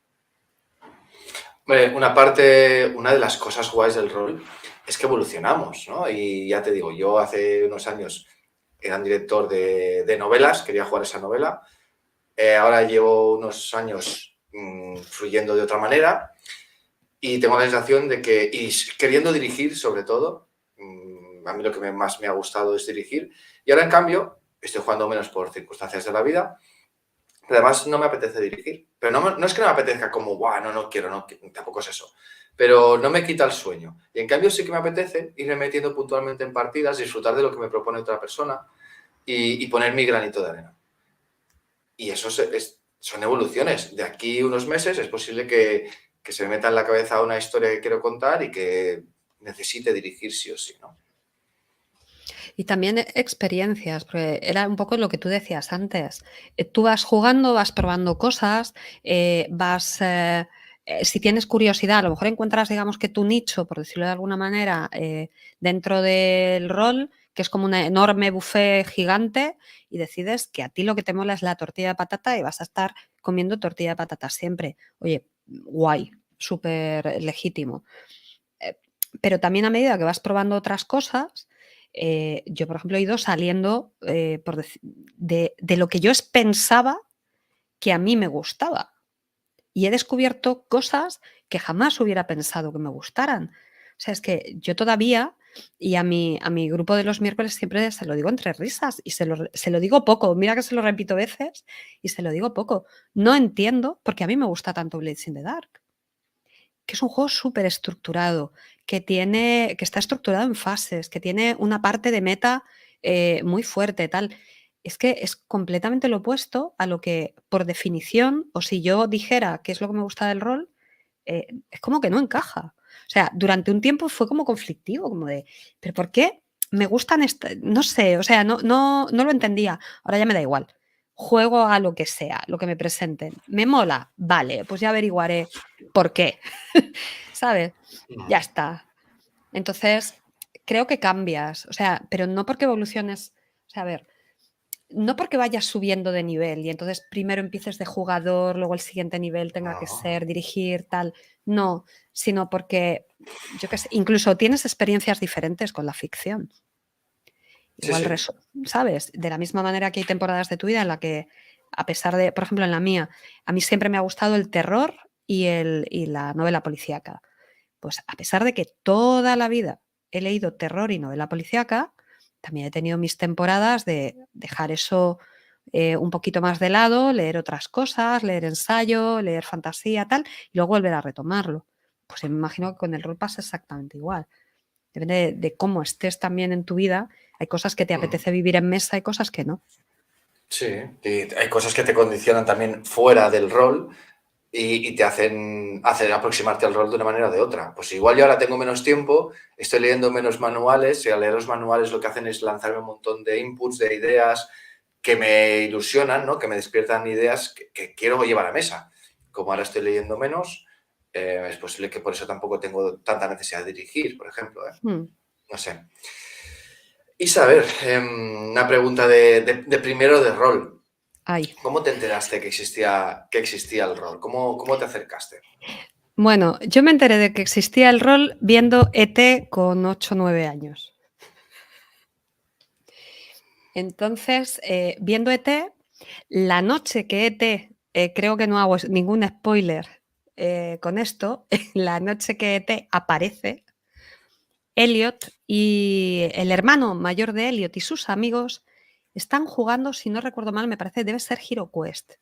Una de las cosas guays del rol es que evolucionamos, ¿no? Y ya te digo, yo hace unos años era un director de novelas, quería jugar esa novela. Ahora llevo unos años fluyendo de otra manera y tengo la sensación de que, y queriendo dirigir sobre todo, a mí lo que más me ha gustado es dirigir. Y ahora, en cambio, estoy jugando menos por circunstancias de la vida, pero además no me apetece dirigir. Pero no es que no me apetezca como, guau, no quiero, tampoco es eso. Pero no me quita el sueño. Y en cambio sí que me apetece irme metiendo puntualmente en partidas, disfrutar de lo que me propone otra persona y poner mi granito de arena. Y eso son evoluciones. De aquí unos meses es posible que se me meta en la cabeza una historia que quiero contar y que necesite dirigir sí o sí, ¿no? Y también experiencias, porque era un poco lo que tú decías antes. Tú vas jugando, vas probando cosas, si tienes curiosidad, a lo mejor encuentras, digamos que tu nicho, por decirlo de alguna manera, dentro del rol, que es como un enorme buffet gigante, y decides que a ti lo que te mola es la tortilla de patata y vas a estar comiendo tortilla de patata siempre. Oye, guay, súper legítimo. Pero también a medida que vas probando otras cosas, yo, por ejemplo, he ido saliendo de lo que yo pensaba que a mí me gustaba. Y he descubierto cosas que jamás hubiera pensado que me gustaran. O sea, es que yo todavía, y a mi grupo de los miércoles siempre se lo digo entre risas y se lo digo poco. Mira que se lo repito veces y se lo digo poco. No entiendo por qué a mí me gusta tanto Blades in the Dark, que es un juego súper estructurado, que está estructurado en fases, que tiene una parte de meta muy fuerte, tal. Es que es completamente lo opuesto a lo que, por definición, o si yo dijera qué es lo que me gusta del rol, es como que no encaja. O sea, durante un tiempo fue como conflictivo, como de, ¿pero por qué me gustan no sé, o sea, no lo entendía. Ahora ya me da igual. Juego a lo que sea, lo que me presenten. ¿Me mola? Vale, pues ya averiguaré por qué. ¿Sabes? Ya está. Entonces, creo que cambias, o sea, pero no porque evoluciones, o sea, a ver, no porque vayas subiendo de nivel y entonces primero empieces de jugador, luego el siguiente nivel tenga que No. ser dirigir, tal, no, sino porque, yo qué sé, incluso tienes experiencias diferentes con la ficción. Sí, Igual, sí. ¿sabes? De la misma manera que hay temporadas de tu vida en la que, a pesar de, por ejemplo, en la mía, a mí siempre me ha gustado el terror y la novela policíaca. Pues a pesar de que toda la vida he leído terror y novela policíaca, también he tenido mis temporadas de dejar eso un poquito más de lado, leer otras cosas, leer ensayo, leer fantasía, tal, y luego volver a retomarlo. Pues me imagino que con el rol pasa exactamente igual. Depende de cómo estés también en tu vida. Hay cosas que te apetece vivir en mesa y cosas que no. Sí, y hay cosas que te condicionan también fuera del rol y te hacen aproximarte al rol de una manera o de otra. Pues igual yo ahora tengo menos tiempo, estoy leyendo menos manuales y al leer los manuales lo que hacen es lanzarme un montón de inputs, de ideas que me ilusionan, ¿no? Que me despiertan ideas que quiero llevar a mesa. Como ahora estoy leyendo menos, es posible que por eso tampoco tengo tanta necesidad de dirigir, por ejemplo. Hmm. No sé. Y saber, una pregunta de primero de rol. Ay. ¿Cómo te enteraste que existía el rol? ¿Cómo te acercaste? Bueno, yo me enteré de que existía el rol viendo ET con 8 o 9 años. Entonces, viendo ET, la noche que ET, creo que no hago ningún spoiler con esto, la noche que ET aparece, Elliot y el hermano mayor de Elliot y sus amigos están jugando, si no recuerdo mal, me parece, debe ser Hero Quest.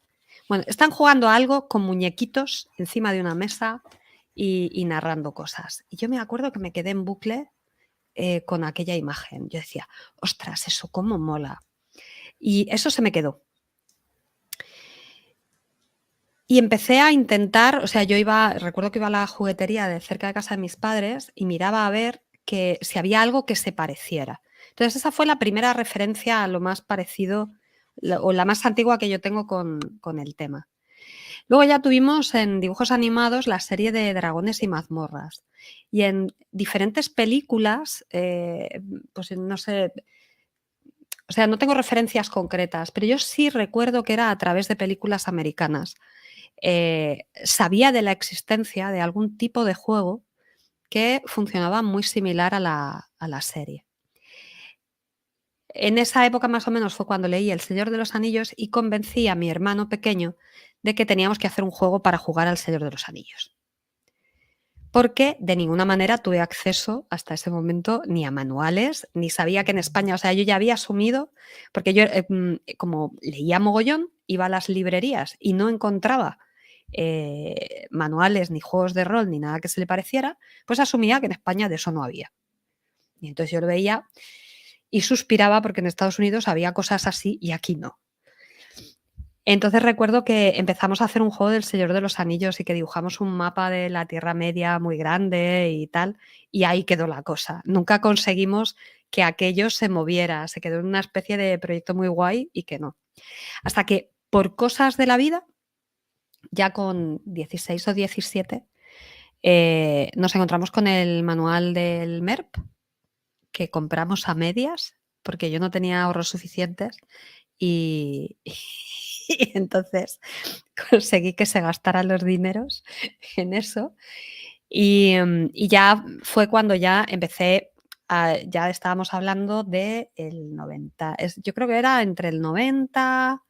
Bueno, están jugando a algo con muñequitos encima de una mesa y narrando cosas. Y yo me acuerdo que me quedé en bucle con aquella imagen. Yo decía, ostras, eso cómo mola. Y eso se me quedó. Y empecé a intentar, o sea, recuerdo que iba a la juguetería de cerca de casa de mis padres y miraba a ver que si había algo que se pareciera. Entonces, esa fue la primera referencia a lo más parecido o la más antigua que yo tengo con el tema. Luego ya tuvimos en dibujos animados la serie de Dragones y mazmorras. Y en diferentes películas, pues no sé, o sea, no tengo referencias concretas, pero yo sí recuerdo que era a través de películas americanas. Sabía de la existencia de algún tipo de juego que funcionaba muy similar a la serie. En esa época más o menos fue cuando leí El Señor de los Anillos y convencí a mi hermano pequeño de que teníamos que hacer un juego para jugar al Señor de los Anillos. Porque de ninguna manera tuve acceso hasta ese momento ni a manuales, ni sabía que en España, o sea, yo ya había asumido, porque yo como leía mogollón, iba a las librerías y no encontraba manuales, ni juegos de rol, ni nada que se le pareciera, pues asumía que en España de eso no había. Y entonces yo lo veía y suspiraba porque en Estados Unidos había cosas así y aquí no. Entonces recuerdo que empezamos a hacer un juego del Señor de los Anillos y que dibujamos un mapa de la Tierra Media muy grande y tal, y ahí quedó la cosa. Nunca conseguimos que aquello se moviera, se quedó en una especie de proyecto muy guay y que no. Hasta que por cosas de la vida, ya con 16 o 17, nos encontramos con el manual del MERP, que compramos a medias, porque yo no tenía ahorros suficientes y, y entonces conseguí que se gastaran los dineros en eso y ya fue cuando ya empecé, ya estábamos hablando del 90, yo creo que era entre el 90,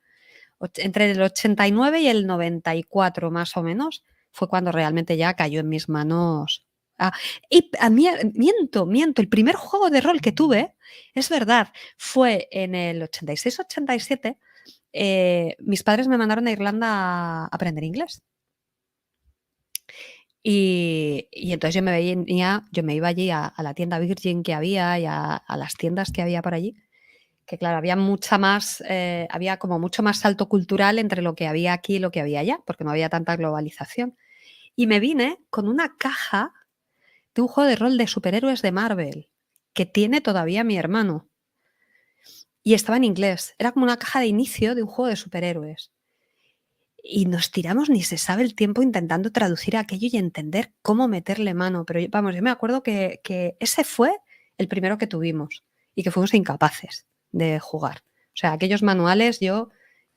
entre el 89 y el 94 más o menos, fue cuando realmente ya cayó en mis manos. Miento, el primer juego de rol que tuve, es verdad, fue en el 86-87. Mis padres me mandaron a Irlanda a aprender inglés. Y entonces yo me iba allí a la tienda Virgin que había y a las tiendas que había por allí, que claro, había había como mucho más salto cultural entre lo que había aquí y lo que había allá, porque no había tanta globalización. Y me vine con una caja de un juego de rol de superhéroes de Marvel, que tiene todavía mi hermano. Y estaba en inglés. Era como una caja de inicio de un juego de superhéroes. Y nos tiramos ni se sabe el tiempo intentando traducir aquello y entender cómo meterle mano. Pero vamos, yo me acuerdo que ese fue el primero que tuvimos y que fuimos incapaces de jugar. O sea, aquellos manuales,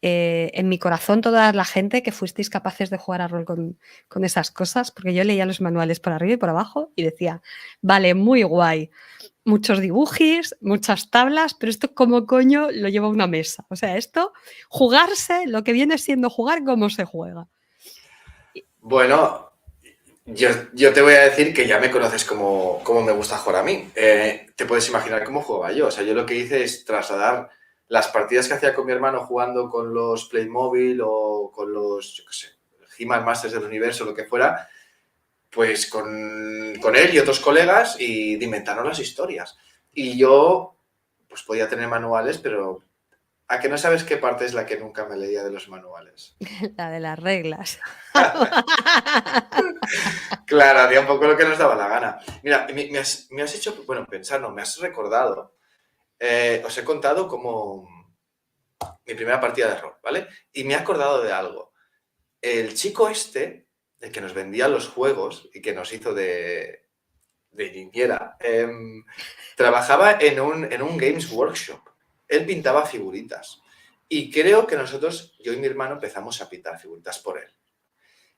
en mi corazón, toda la gente que fuisteis capaces de jugar a rol con esas cosas, porque yo leía los manuales por arriba y por abajo y decía, vale, muy guay, muchos dibujis, muchas tablas, pero esto como coño lo lleva a una mesa. O sea, esto, jugarse, lo que viene siendo jugar, cómo se juega. Bueno, yo te voy a decir que ya me conoces como me gusta jugar a mí. Te puedes imaginar cómo jugaba yo. O sea, yo lo que hice es trasladar las partidas que hacía con mi hermano jugando con los Playmobil o con los, yo qué sé, He-Man Masters del Universo, lo que fuera, pues con él y otros colegas y de inventarnos las historias. Y yo, pues podía tener manuales, pero ¿a que no sabes qué parte es la que nunca me leía de los manuales? La de las reglas. Claro, hacía un poco lo que nos daba la gana. Mira, me has hecho, bueno, pensar, no, me has recordado. Os he contado como mi primera partida de rol, ¿vale? Y me he acordado de algo. El chico este, el que nos vendía los juegos y que nos hizo de niñera, trabajaba en un Games Workshop. Él pintaba figuritas. Y creo que nosotros, yo y mi hermano, empezamos a pintar figuritas por él.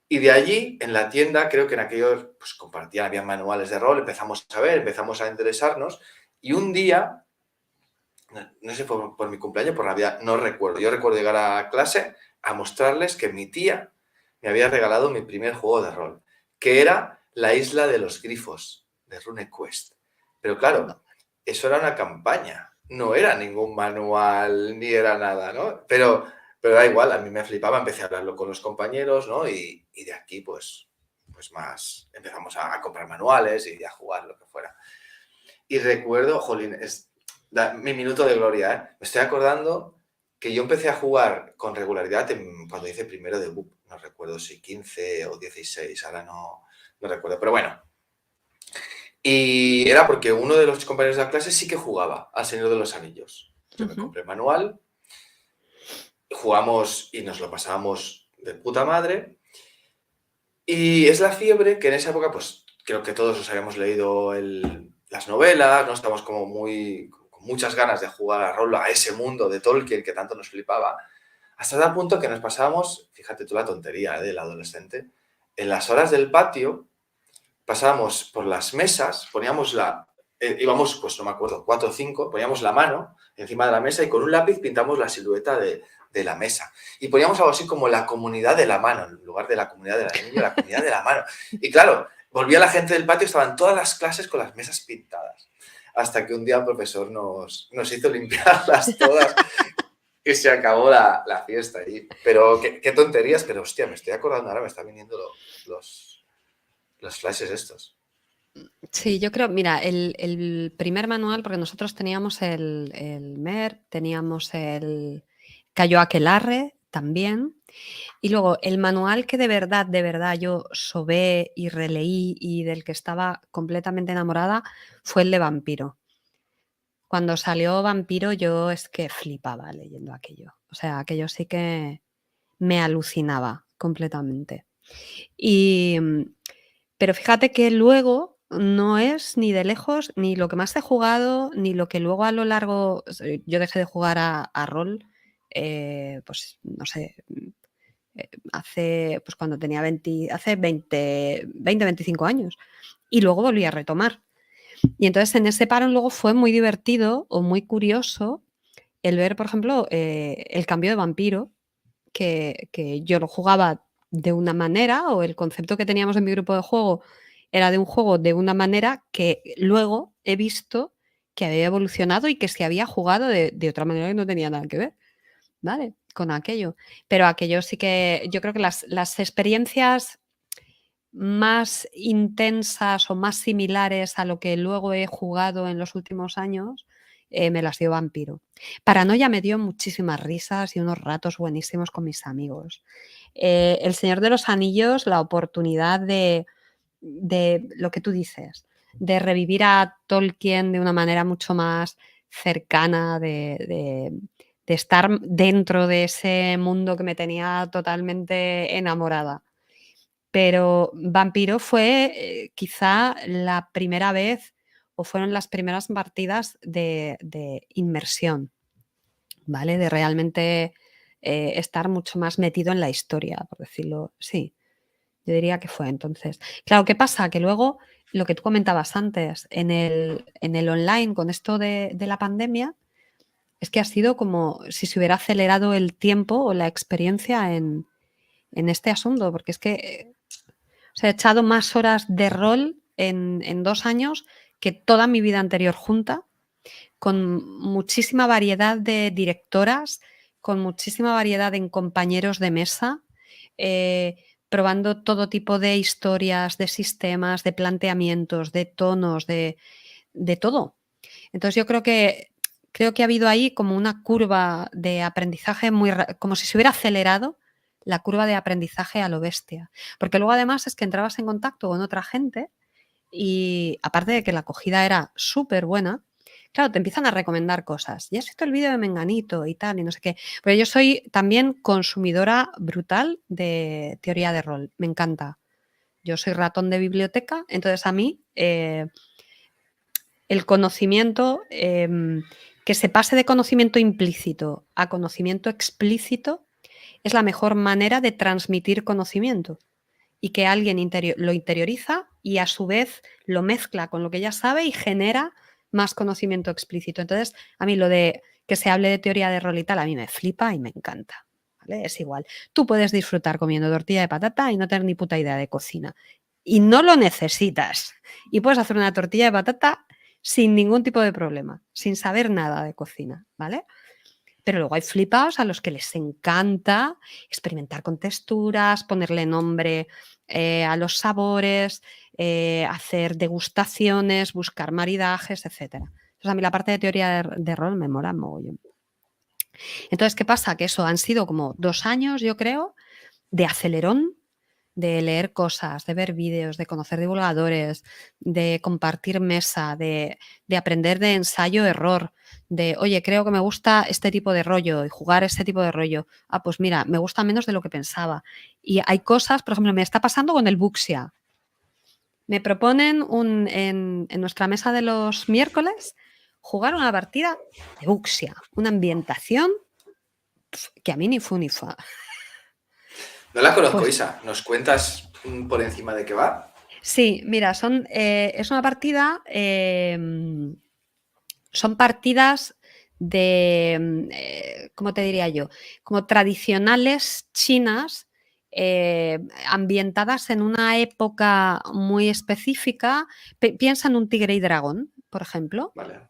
Y de allí, en la tienda, creo que en aquellos, pues compartían, había manuales de rol, empezamos a ver, empezamos a interesarnos. Y un día, no sé, por mi cumpleaños, por Navidad, no recuerdo. Yo recuerdo llegar a clase a mostrarles que mi tía me había regalado mi primer juego de rol, que era La Isla de los Grifos, de RuneQuest. Pero claro, eso era una campaña, no era ningún manual ni era nada, ¿no? Pero da igual, a mí me flipaba, empecé a hablarlo con los compañeros, ¿no? Y de aquí, pues más, empezamos a comprar manuales y a jugar lo que fuera. Y recuerdo, jolín, mi minuto de gloria, ¿eh? Me estoy acordando que yo empecé a jugar con regularidad cuando hice primero de BUP. No recuerdo si 15 o 16, ahora no recuerdo, pero bueno. Y era porque uno de los compañeros de la clase sí que jugaba al Señor de los Anillos. Yo me compré el manual, jugamos y nos lo pasábamos de puta madre. Y es la fiebre que en esa época, pues creo que todos nos habíamos leído las novelas, ¿no? Estamos como con muchas ganas de jugar a rol, a ese mundo de Tolkien que tanto nos flipaba, hasta tal punto que nos pasábamos, fíjate tú la tontería del adolescente, en las horas del patio pasábamos por las mesas, poníamos íbamos, pues no me acuerdo, 4 o 5, poníamos la mano encima de la mesa y con un lápiz pintamos la silueta de la mesa. Y poníamos algo así como la comunidad de la mano, en lugar de la comunidad de la niña, la comunidad de la mano. Y claro, volvía la gente del patio, estaban todas las clases con las mesas pintadas. Hasta que un día el profesor nos hizo limpiarlas todas y se acabó la fiesta allí. Pero qué tonterías, pero hostia, me estoy acordando ahora, me están viniendo los flashes estos. Sí, yo creo, mira, el primer manual, porque nosotros teníamos el MER, teníamos el Cayo Aquelarre también, y luego el manual que de verdad yo sobé y releí y del que estaba completamente enamorada fue el de Vampiro. Cuando salió Vampiro yo es que flipaba leyendo aquello. O sea, aquello sí que me alucinaba completamente. Pero fíjate que luego no es ni de lejos ni lo que más he jugado, ni lo que luego a lo largo... Yo dejé de jugar a rol, pues no sé, hace, pues cuando tenía 25 años. Y luego volví a retomar. Y entonces en ese parón luego fue muy divertido o muy curioso el ver, por ejemplo, el cambio de Vampiro, que yo lo jugaba de una manera, o el concepto que teníamos en mi grupo de juego era de un juego de una manera que luego he visto que había evolucionado y que se había jugado de otra manera que no tenía nada que ver, ¿vale? Con aquello. Pero aquello sí que yo creo que las experiencias más intensas o más similares a lo que luego he jugado en los últimos años, me las dio Vampiro. Paranoia me dio muchísimas risas y unos ratos buenísimos con mis amigos. El Señor de los Anillos, la oportunidad de lo que tú dices, de revivir a Tolkien de una manera mucho más cercana, de estar dentro de ese mundo que me tenía totalmente enamorada. Pero Vampiro fue quizá la primera vez o fueron las primeras partidas de inmersión, ¿vale? De realmente estar mucho más metido en la historia, por decirlo. Sí, yo diría que fue entonces. Claro, ¿qué pasa? Que luego, lo que tú comentabas antes, en el online, con esto de la pandemia, es que ha sido como si se hubiera acelerado el tiempo o la experiencia en este asunto, porque es que o sea, he echado más horas de rol en 2 años que toda mi vida anterior junta, con muchísima variedad de directoras, con muchísima variedad en compañeros de mesa, probando todo tipo de historias, de sistemas, de planteamientos, de tonos, de todo. Entonces yo creo que ha habido ahí como una curva de aprendizaje como si se hubiera acelerado la curva de aprendizaje a lo bestia. Porque luego además es que entrabas en contacto con otra gente y aparte de que la acogida era súper buena, claro, te empiezan a recomendar cosas. Ya has visto el vídeo de Menganito y tal y no sé qué. Pero yo soy también consumidora brutal de teoría de rol. Me encanta. Yo soy ratón de biblioteca, entonces a mí el conocimiento, que se pase de conocimiento implícito a conocimiento explícito es la mejor manera de transmitir conocimiento y que alguien lo interioriza y a su vez lo mezcla con lo que ya sabe y genera más conocimiento explícito. Entonces, a mí lo de que se hable de teoría de rol y tal, a mí me flipa y me encanta. ¿Vale? Es igual. Tú puedes disfrutar comiendo tortilla de patata y no tener ni puta idea de cocina. Y no lo necesitas. Y puedes hacer una tortilla de patata sin ningún tipo de problema, sin saber nada de cocina, ¿vale? Pero luego hay flipados a los que les encanta experimentar con texturas, ponerle nombre a los sabores, hacer degustaciones, buscar maridajes, etc. Entonces a mí la parte de teoría de rol me mola mogollón. Entonces, ¿qué pasa? Que eso han sido como 2 años, yo creo, de acelerón, de leer cosas, de ver vídeos, de conocer divulgadores, de compartir mesa, de aprender de ensayo-error, de, oye, creo que me gusta este tipo de rollo y jugar este tipo de rollo. Ah, pues mira, me gusta menos de lo que pensaba. Y hay cosas, por ejemplo, me está pasando con el Buxia. Me proponen en nuestra mesa de los miércoles jugar una partida de Buxia, una ambientación que a mí ni fu ni fa. No la conozco, Pues Isa. ¿Nos cuentas por encima de qué va? sí, mira, es una partida, son partidas de, ¿cómo te diría yo? Como tradicionales chinas, ambientadas en una época muy específica. Piensa en un tigre y dragón, por ejemplo, Vale.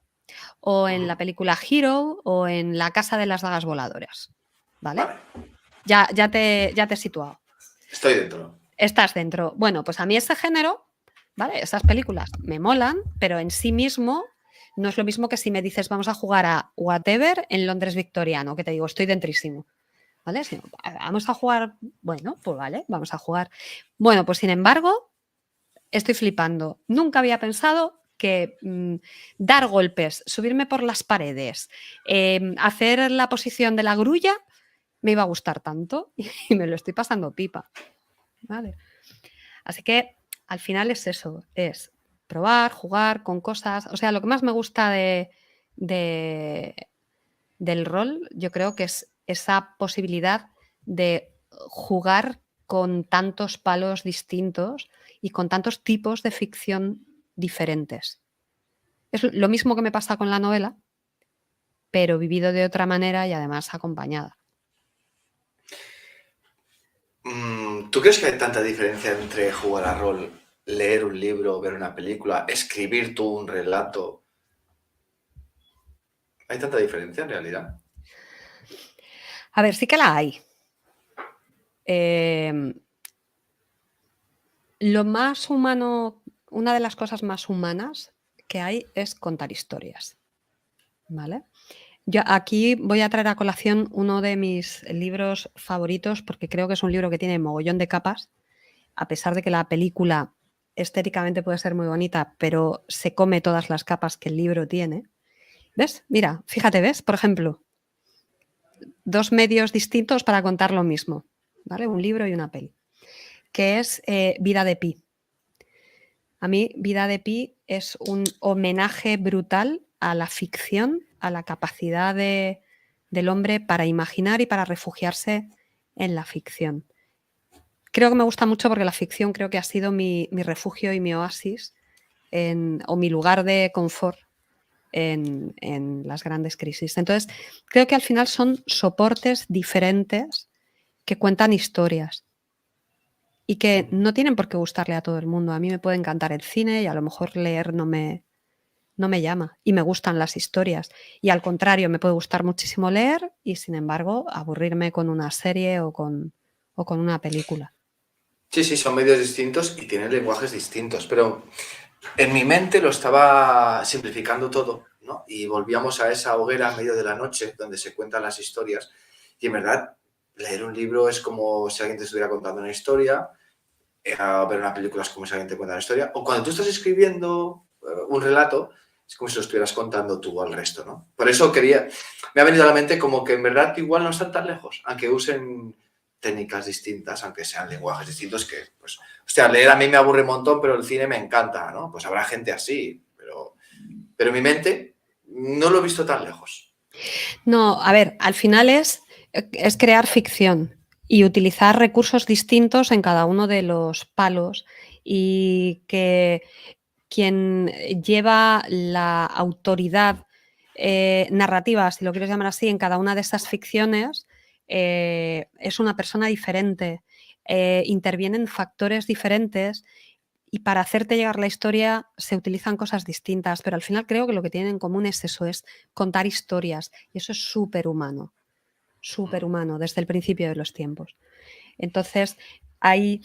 o en la película Hero, o en La casa de las dagas voladoras, ¿vale? Vale. Ya te he situado. Estoy dentro. Estás dentro. Bueno, pues a mí ese género, ¿vale? Esas películas me molan, pero en sí mismo no es lo mismo que si me dices vamos a jugar a Whatever en Londres victoriano, que te digo, estoy dentrísimo. ¿Vale? Si vamos a jugar, bueno, pues vale, vamos a jugar. Bueno, pues sin embargo, estoy flipando. Nunca había pensado que dar golpes, subirme por las paredes, hacer la posición de la grulla, me iba a gustar tanto y me lo estoy pasando pipa. ¿Vale? Así que al final es eso, es probar, jugar con cosas. O sea, lo que más me gusta de- del rol, yo creo que es esa posibilidad de jugar con tantos palos distintos y con tantos tipos de ficción diferentes. Es lo mismo que me pasa con la novela, pero vivido de otra manera y además acompañada. ¿Tú crees que hay tanta diferencia entre jugar a rol, leer un libro, ver una película, escribir tú un relato? ¿Hay tanta diferencia en realidad? A ver, sí que la hay. Lo más humano, una de las cosas más humanas que hay es contar historias, ¿vale? Yo aquí voy a traer a colación uno de mis libros favoritos porque creo que es un libro que tiene mogollón de capas, a pesar de que la película estéticamente puede ser muy bonita, pero se come todas las capas que el libro tiene. ¿Ves? Mira, fíjate, ¿ves? Por ejemplo, 2 medios distintos para contar lo mismo, ¿vale? Un libro y una peli, que es Vida de Pi. A mí, Vida de Pi es un homenaje brutal a la ficción, a la capacidad del hombre para imaginar y para refugiarse en la ficción. Creo que me gusta mucho porque la ficción creo que ha sido mi refugio y mi oasis o mi lugar de confort en las grandes crisis. Entonces, creo que al final son soportes diferentes que cuentan historias y que no tienen por qué gustarle a todo el mundo. A mí me puede encantar el cine y a lo mejor leer no me llama y me gustan las historias. Y al contrario, me puede gustar muchísimo leer y sin embargo aburrirme con una serie o con una película. Sí, sí, son medios distintos y tienen lenguajes distintos, pero en mi mente lo estaba simplificando todo, ¿no? Y volvíamos a esa hoguera en medio de la noche donde se cuentan las historias. Y en verdad, leer un libro es como si alguien te estuviera contando una historia, ver una película es como si alguien te cuenta una historia, o cuando tú estás escribiendo un relato, es como si lo estuvieras contando tú al resto, ¿no? Por eso me ha venido a la mente como que en verdad igual no están tan lejos, aunque usen técnicas distintas, aunque sean lenguajes distintos, que, pues, hostia, leer a mí me aburre un montón, pero el cine me encanta, ¿no? Pues habrá gente así, pero en mi mente no lo he visto tan lejos. No, a ver, al final es crear ficción y utilizar recursos distintos en cada uno de los palos y que quien lleva la autoridad narrativa, si lo quieres llamar así, en cada una de esas ficciones es una persona diferente, intervienen factores diferentes y para hacerte llegar la historia se utilizan cosas distintas, pero al final creo que lo que tienen en común es eso, es contar historias y eso es superhumano desde el principio de los tiempos. Entonces, hay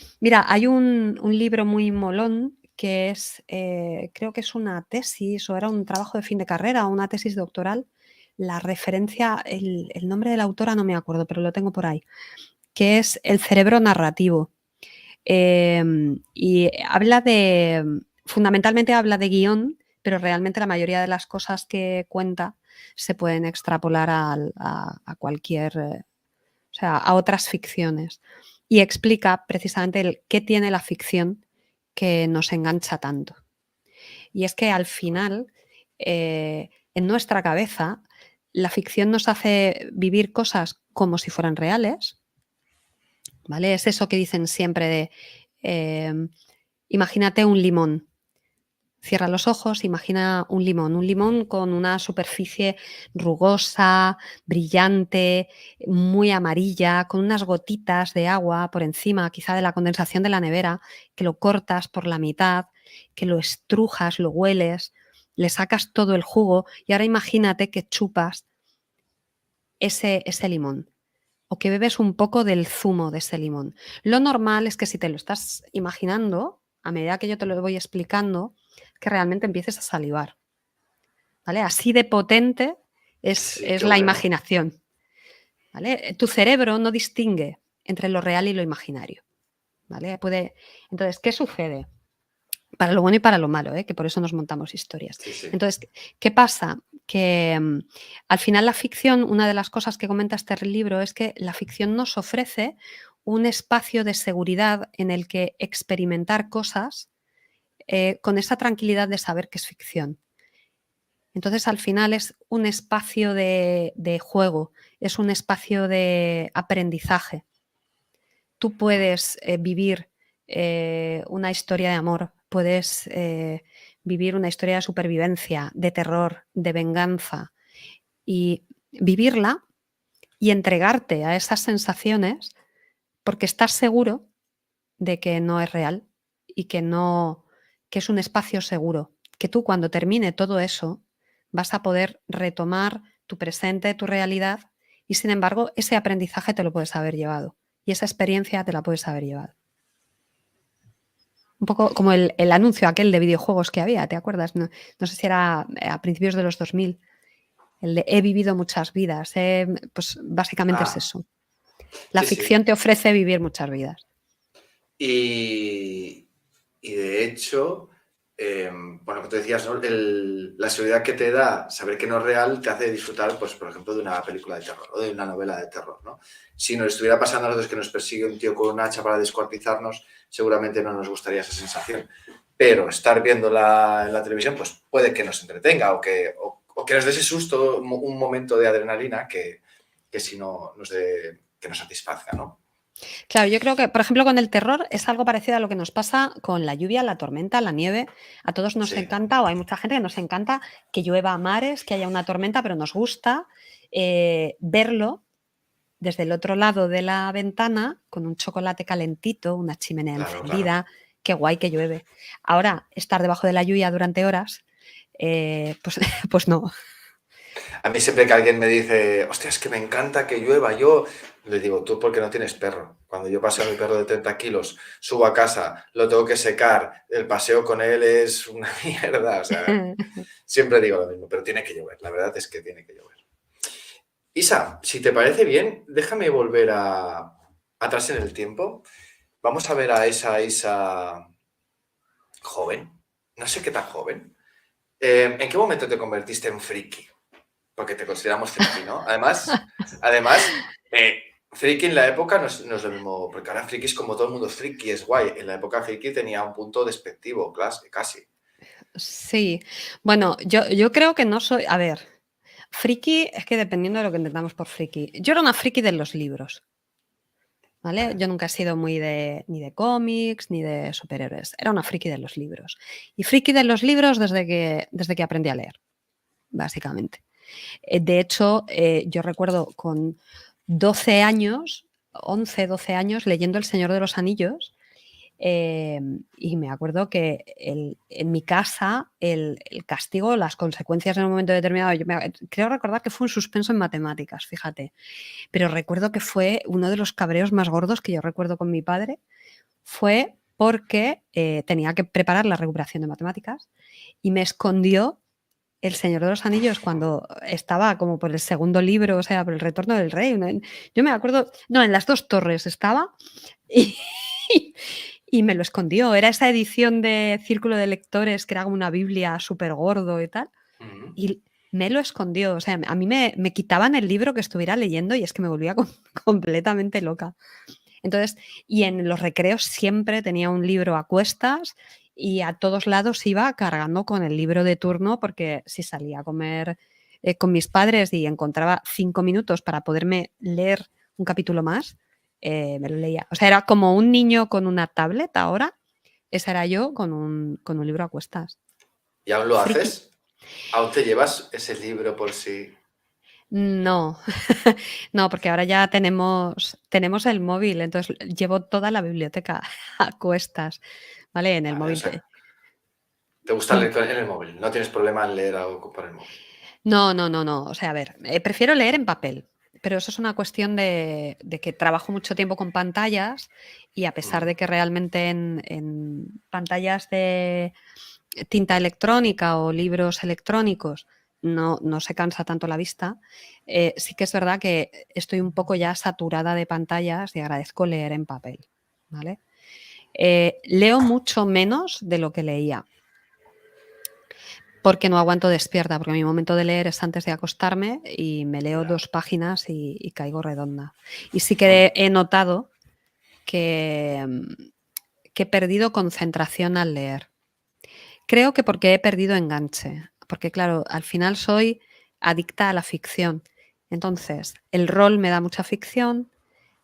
un libro muy molón que es, creo que es una tesis o era un trabajo de fin de carrera o una tesis doctoral la referencia, el nombre de la autora no me acuerdo, pero lo tengo por ahí, que es El cerebro narrativo. Y fundamentalmente habla de guión, pero realmente la mayoría de las cosas que cuenta se pueden extrapolar a cualquier, o sea, a otras ficciones. Y explica precisamente qué tiene la ficción que nos engancha tanto. Y es que al final, en nuestra cabeza, la ficción nos hace vivir cosas como si fueran reales, ¿vale? Es eso que dicen siempre de, imagínate un limón. Cierra los ojos, imagina un limón con una superficie rugosa, brillante, muy amarilla, con unas gotitas de agua por encima, quizá de la condensación de la nevera, que lo cortas por la mitad, que lo estrujas, lo hueles, le sacas todo el jugo y ahora imagínate que chupas ese limón o que bebes un poco del zumo de ese limón. Lo normal es que si te lo estás imaginando, a medida que yo te lo voy explicando, que realmente empieces a salivar. ¿Vale? Así de potente es qué la bueno. imaginación. ¿Vale? Tu cerebro no distingue entre lo real y lo imaginario. ¿Vale? Entonces, ¿qué sucede? Para lo bueno y para lo malo, que por eso nos montamos historias. Sí. Entonces, ¿qué pasa? Que al final la ficción, una de las cosas que comenta este libro es que la ficción nos ofrece un espacio de seguridad en el que experimentar cosas con esa tranquilidad de saber que es ficción. Entonces, al final es un espacio de juego, es un espacio de aprendizaje. Tú puedes vivir una historia de amor, puedes vivir una historia de supervivencia, de terror, de venganza y vivirla y entregarte a esas sensaciones porque estás seguro de que no es real y que es un espacio seguro, que tú cuando termine todo eso vas a poder retomar tu presente, tu realidad y sin embargo ese aprendizaje te lo puedes haber llevado y esa experiencia te la puedes haber llevado. Un poco como el anuncio aquel de videojuegos que había, ¿te acuerdas? No sé si era a principios de los 2000, el de he vivido muchas vidas, pues básicamente es eso. La ficción te ofrece vivir muchas vidas. Y de hecho, bueno, como te decías, ¿no? La seguridad que te da saber que no es real te hace disfrutar, pues, por ejemplo, de una película de terror o de una novela de terror, ¿no? Si nos estuviera pasando a nosotros que nos persigue un tío con un hacha para descuartizarnos, seguramente no nos gustaría esa sensación. Pero estar viéndola en la televisión, pues puede que nos entretenga o que nos dé ese susto, un momento de adrenalina que si no que nos satisfazga, ¿no? Claro, yo creo que, por ejemplo, con el terror es algo parecido a lo que nos pasa con la lluvia, la tormenta, la nieve. A todos nos encanta, o hay mucha gente que nos encanta que llueva a mares, que haya una tormenta, pero nos gusta verlo desde el otro lado de la ventana con un chocolate calentito, una chimenea encendida. Claro. Qué guay que llueve. Ahora, estar debajo de la lluvia durante horas, pues no. A mí siempre que alguien me dice, hostia, es que me encanta que llueva, yo le digo, tú porque no tienes perro. Cuando yo paseo a mi perro de 30 kilos, subo a casa, lo tengo que secar, el paseo con él es una mierda. O sea, siempre digo lo mismo, pero tiene que llover. La verdad es que tiene que llover. Isa, si te parece bien, déjame volver atrás en el tiempo. Vamos a ver a esa Isa joven. No sé qué tan joven. ¿En qué momento te convertiste en friki? Porque te consideramos friki, ¿no? Además friki en la época no es lo mismo, porque ahora friki es como todo el mundo es friki, es guay. En la época friki tenía un punto despectivo, casi. Sí, bueno, yo creo que no soy, a ver, friki es que dependiendo de lo que entendamos por friki. Yo era una friki de los libros, ¿vale? Yo nunca he sido muy ni de cómics ni de superhéroes. Era una friki de los libros. Y friki de los libros desde que aprendí a leer, básicamente. De hecho, yo recuerdo con 12 años, 11, 12 años, leyendo El Señor de los Anillos. Y me acuerdo que en mi casa el castigo, las consecuencias en un momento determinado, creo recordar que fue un suspenso en matemáticas, fíjate, pero recuerdo que fue uno de los cabreos más gordos que yo recuerdo con mi padre, fue porque tenía que preparar la recuperación de matemáticas y me escondió El Señor de los Anillos cuando estaba como por el segundo libro, o sea, por el Retorno del Rey. Yo me acuerdo, no, en las Dos Torres estaba y, y me lo escondió. Era esa edición de Círculo de Lectores que era como una Biblia súper gordo y tal. Ujú. Y me lo escondió. O sea, a mí me quitaban el libro que estuviera leyendo y es que me volvía completamente loca. Entonces, y en los recreos siempre tenía un libro a cuestas y a todos lados iba cargando con el libro de turno porque si salía a comer con mis padres y encontraba 5 minutos para poderme leer un capítulo más, me lo leía. O sea, era como un niño con una tablet ahora, esa era yo con un libro a cuestas. ¿Y aún lo Friki. haces? ¿Aún te llevas ese libro por si...? No, no, porque ahora ya tenemos el móvil, entonces llevo toda la biblioteca a cuestas, ¿vale? En el Vale, o móvil. sea, te gusta Mm, leer en el móvil, no tienes problema en leer algo por el móvil. no, no, no, no. O sea, a ver, prefiero leer en papel, pero eso es una cuestión de que trabajo mucho tiempo con pantallas y a pesar de Mm. que realmente en pantallas de tinta electrónica o libros electrónicos no se cansa tanto la vista, sí que es verdad que estoy un poco ya saturada de pantallas y agradezco leer en papel, ¿vale? Leo mucho menos de lo que leía porque no aguanto despierta, porque mi momento de leer es antes de acostarme y me leo Ya. 2 páginas y caigo redonda. Y sí que he notado que, que he perdido concentración al leer. Creo que porque he perdido enganche, porque claro, al final soy adicta a la ficción. Entonces, el rol me da mucha ficción,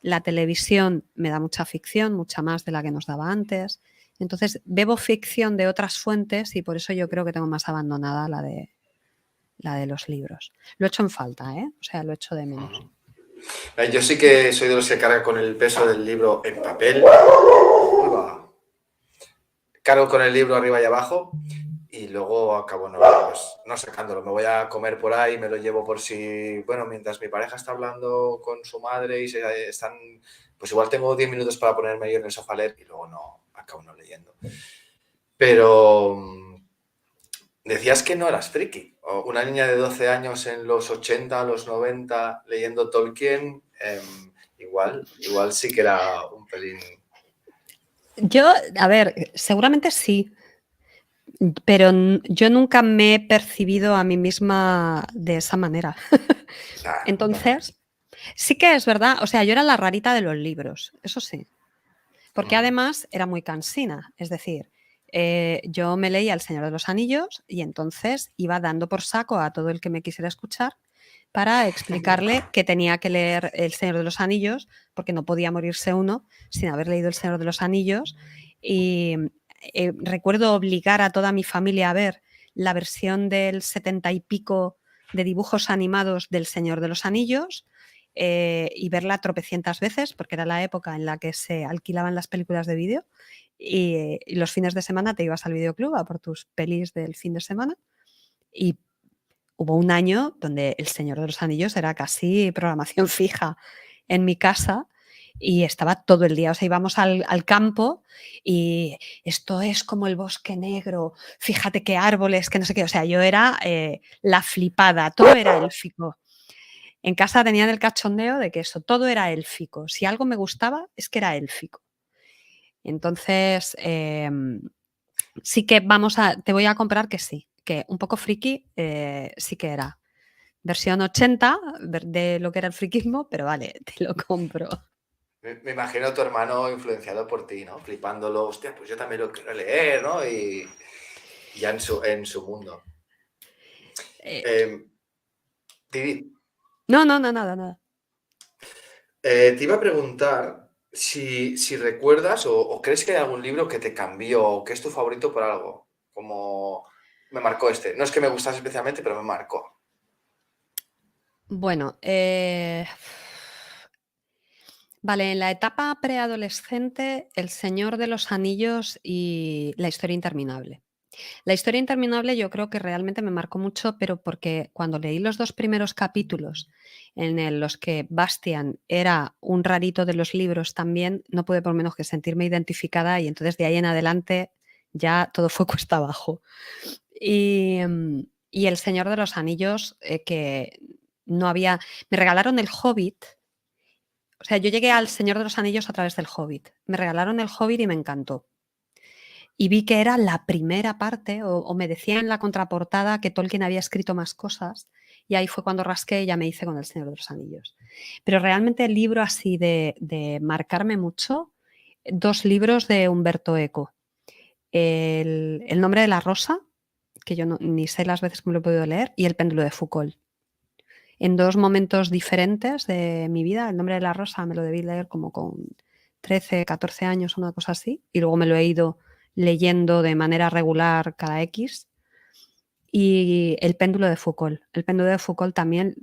la televisión me da mucha ficción, mucha más de la que nos daba antes. Entonces, bebo ficción de otras fuentes y por eso yo creo que tengo más abandonada la de los libros. Lo echo en falta, ¿eh? O sea, lo echo de menos. Ujú. Yo sí que soy de los que carga con el peso del libro en papel. Uy, va. Cargo con el libro arriba y abajo y luego acabo no sacándolo. Me voy a comer por ahí, me lo llevo por si, bueno, mientras mi pareja está hablando con su madre y están, pues igual tengo 10 minutos para ponerme yo en el sofá a leer y luego no, acabo no leyendo. Pero decías que no eras friki. O una niña de 12 años en los 80, los 90 leyendo Tolkien, igual sí que era un pelín... Yo, a ver, seguramente sí, pero yo nunca me he percibido a mí misma de esa manera. Ah, Entonces, sí que es verdad, o sea, yo era la rarita de los libros, eso sí, porque mm, además era muy cansina, es decir, yo me leía El Señor de los Anillos y entonces iba dando por saco a todo el que me quisiera escuchar para explicarle que tenía que leer El Señor de los Anillos, porque no podía morirse uno sin haber leído El Señor de los Anillos. Y recuerdo obligar a toda mi familia a ver la versión del 70 y pico de dibujos animados del Señor de los Anillos y verla tropecientas veces, porque era la época en la que se alquilaban las películas de vídeo y los fines de semana te ibas al videoclub a por tus pelis del fin de semana y hubo un año donde El Señor de los Anillos era casi programación fija en mi casa y estaba todo el día. O sea, íbamos al campo y esto es como el bosque negro, fíjate qué árboles, que no sé qué. O sea, yo era la flipada, todo era élfico. En casa tenían el cachondeo de que eso, todo era élfico. Si algo me gustaba, es que era élfico. Entonces, sí que te voy a comprar que sí, que un poco friki sí que era. Versión 80 de lo que era el friquismo, pero vale, te lo compro. me imagino a tu hermano influenciado por ti, ¿no? Flipándolo, hostia, pues yo también lo quiero leer, ¿no? Y ya en su mundo. Eh, Eh, Tibi, no, no, no, nada, nada. te iba a preguntar si recuerdas o crees que hay algún libro que te cambió o que es tu favorito por algo, como me marcó este. No es que me gustase especialmente, pero me marcó. Bueno, vale, en la etapa preadolescente, El Señor de los Anillos y La historia interminable. La historia interminable yo creo que realmente me marcó mucho, pero porque cuando leí los 2 primeros capítulos los que Bastian era un rarito de los libros también, no pude por menos que sentirme identificada y entonces de ahí en adelante ya todo fue cuesta abajo. Y, Y El Señor de los Anillos, que no había... Me regalaron El Hobbit. O sea, yo llegué al Señor de los Anillos a través del Hobbit. Me regalaron El Hobbit y me encantó. Y vi que era la primera parte, o me decía en la contraportada que Tolkien había escrito más cosas, y ahí fue cuando rasqué y ya me hice con El Señor de los Anillos. Pero realmente el libro así de marcarme mucho, 2 libros de Humberto Eco. El nombre de la rosa, que yo ni sé las veces que me lo he podido leer, y El péndulo de Foucault. En 2 momentos diferentes de mi vida. El nombre de la rosa me lo debí leer como con 13, 14 años, una cosa así, y luego me lo he ido leyendo de manera regular cada X. Y El péndulo de Foucault. El péndulo de Foucault también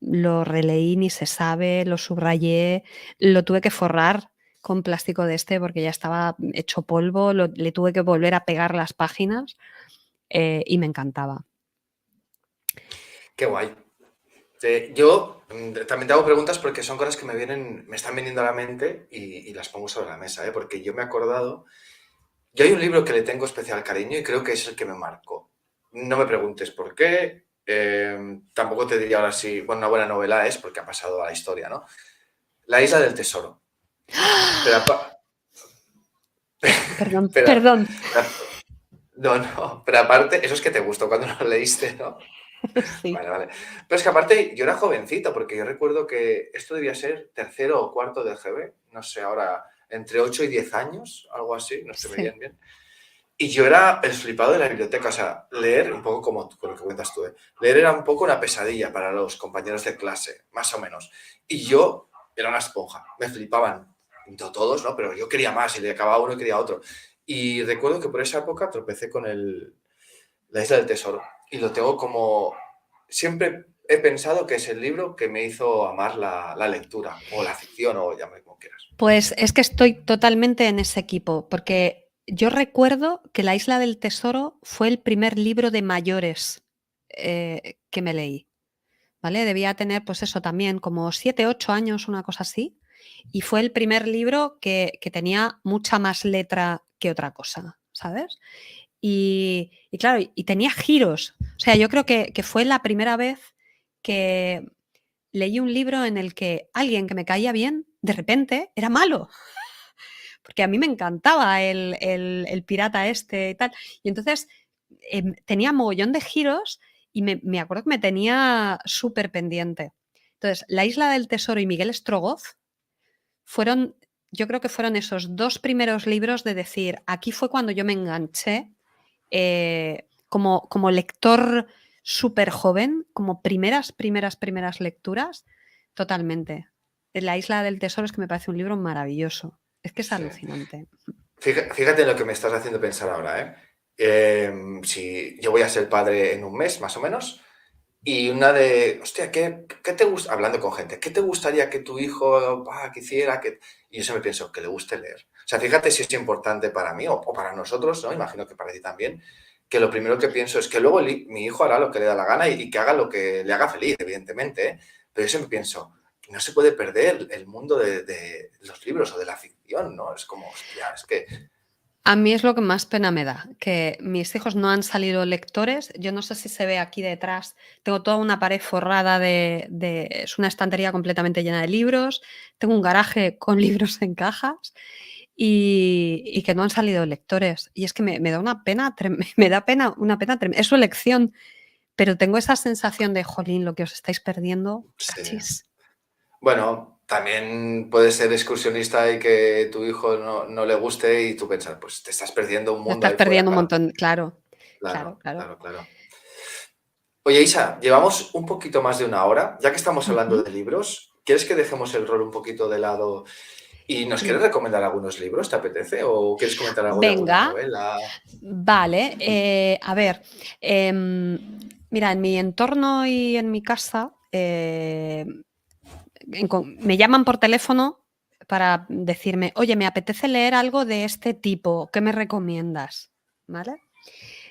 lo releí, ni se sabe, lo subrayé, lo tuve que forrar con plástico de este porque ya estaba hecho polvo, le tuve que volver a pegar las páginas y me encantaba. Qué guay. Yo también te hago preguntas porque son cosas que me están viniendo a la mente y las pongo sobre la mesa, ¿eh? Porque yo me he acordado. Yo hay un libro que le tengo especial cariño y creo que es el que me marcó. No me preguntes por qué. Tampoco te diría ahora si una buena novela es porque ha pasado a la historia, ¿no? La Isla del Tesoro. Pero, Perdón, pero, perdón. no, pero aparte, eso es que te gustó cuando lo leíste, ¿no? Sí. Vale, vale. Pero es que aparte yo era jovencito, porque yo recuerdo que esto debía ser tercero o cuarto del GB, no sé, ahora entre 8 y 10 años, algo así, no sé Sí. bien. Y yo era el flipado de la biblioteca, o sea, leer, un poco como con lo que cuentas tú, ¿eh? Leer era un poco una pesadilla para los compañeros de clase, más o menos. Y yo era una esponja, me flipaban, no todos, ¿no? Pero yo quería más y le acababa uno y quería otro. Y recuerdo que por esa época tropecé con La Isla del Tesoro y lo tengo como... Siempre he pensado que es el libro que me hizo amar la lectura o la ficción o llámame como quieras. Pues es que estoy totalmente en ese equipo, porque yo recuerdo que La Isla del Tesoro fue el primer libro de mayores que me leí. ¿Vale? Debía tener, pues eso también, como 7, 8 años, una cosa así. Y fue el primer libro que tenía mucha más letra que otra cosa, ¿sabes? Y claro, y tenía giros. O sea, yo creo que fue la primera vez que leí un libro en el que alguien que me caía bien, de repente, era malo. Porque a mí me encantaba el pirata este y tal. Y entonces tenía mogollón de giros y me acuerdo que me tenía súper pendiente. Entonces, La Isla del Tesoro y Miguel Strogoff fueron, yo creo que fueron esos 2 primeros libros de decir, aquí fue cuando yo me enganché como lector súper joven, como primeras lecturas, totalmente. La Isla del Tesoro es que me parece un libro maravilloso. Es que es Sí. alucinante. Fíjate en lo que me estás haciendo pensar ahora, ¿eh? Si yo voy a ser padre en un mes, más o menos, y hostia, ¿qué te gusta? Hablando con gente, ¿qué te gustaría que tu hijo quisiera? Y yo siempre pienso, que le guste leer. O sea, fíjate si es importante para mí o para nosotros, ¿no? Imagino que para ti también, que lo primero que pienso es que luego mi hijo hará lo que le da la gana y que haga lo que le haga feliz, evidentemente, ¿eh? Pero yo siempre pienso, no se puede perder el mundo de los libros o de la ficción, ¿no? Es como, hostia, es que... A mí es lo que más pena me da, que mis hijos no han salido lectores. Yo no sé si se ve aquí detrás. Tengo toda una pared forrada es una estantería completamente llena de libros. Tengo un garaje con libros en cajas y que no han salido lectores. Y es que me da una pena, me da pena, una pena tremenda. Es su elección, pero tengo esa sensación de, jolín, lo que os estáis perdiendo, Sí. cachis. Bueno, también puedes ser excursionista y que tu hijo no le guste y tú pensar, pues te estás perdiendo un Te mundo estás ahí fuera, perdiendo un claro. montón, claro, Claro, claro. claro, claro. Oye, Isa, llevamos un poquito más de una hora. Ya que estamos hablando Ujú. de libros, ¿quieres que dejemos el rol un poquito de lado y nos quieres recomendar algunos libros? ¿Te apetece? ¿O quieres comentar algo de alguna Venga, novela? vale, a ver, mira, en mi entorno y en mi casa me llaman por teléfono para decirme, oye, me apetece leer algo de este tipo, ¿qué me recomiendas? ¿Vale?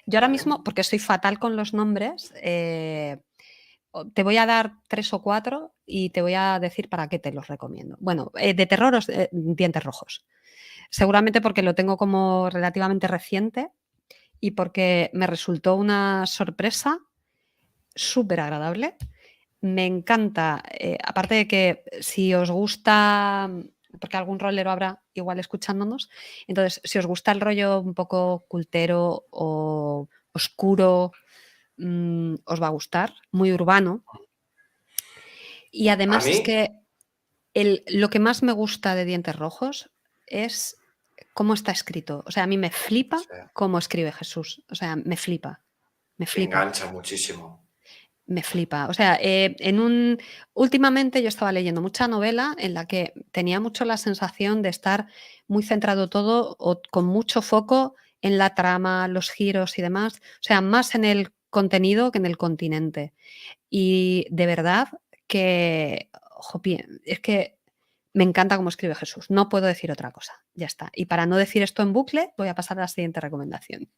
Yo ahora Vale. mismo, porque soy fatal con los nombres, te voy a dar 3 o 4 y te voy a decir para qué te los recomiendo. Bueno, de terror, Dientes Rojos. Seguramente porque lo tengo como relativamente reciente y porque me resultó una sorpresa súper agradable. Me encanta, aparte de que si os gusta, porque algún rolero habrá igual escuchándonos, entonces si os gusta el rollo un poco cultero o oscuro, os va a gustar, muy urbano. Y A además es mí, que lo que más me gusta de Dientes Rojos es cómo está escrito. O sea, a mí me o flipa sea, cómo escribe Jesús. O sea, me flipa, me flipa. engancha muchísimo. Me flipa. O sea, últimamente yo estaba leyendo mucha novela en la que tenía mucho la sensación de estar muy centrado todo o con mucho foco en la trama, los giros y demás. O sea, más en el contenido que en el continente. Y de verdad que, jopi, es que me encanta cómo escribe Jesús. No puedo decir otra cosa. Ya está. Y para no decir esto en bucle, voy a pasar a la siguiente recomendación.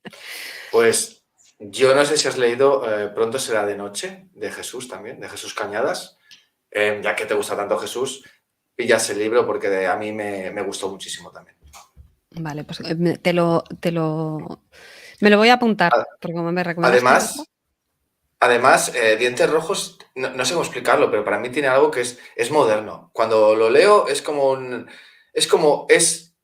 Pues yo no sé si has leído Pronto será de noche, de Jesús también, de Jesús Cañadas. Ya que te gusta tanto Jesús, pillas el libro porque a mí me gustó muchísimo también. Vale, pues me lo voy a apuntar, porque como me recomendaste el otro. Además, además, Dientes Rojos, no sé cómo explicarlo, pero para mí tiene algo que es moderno. Cuando lo leo es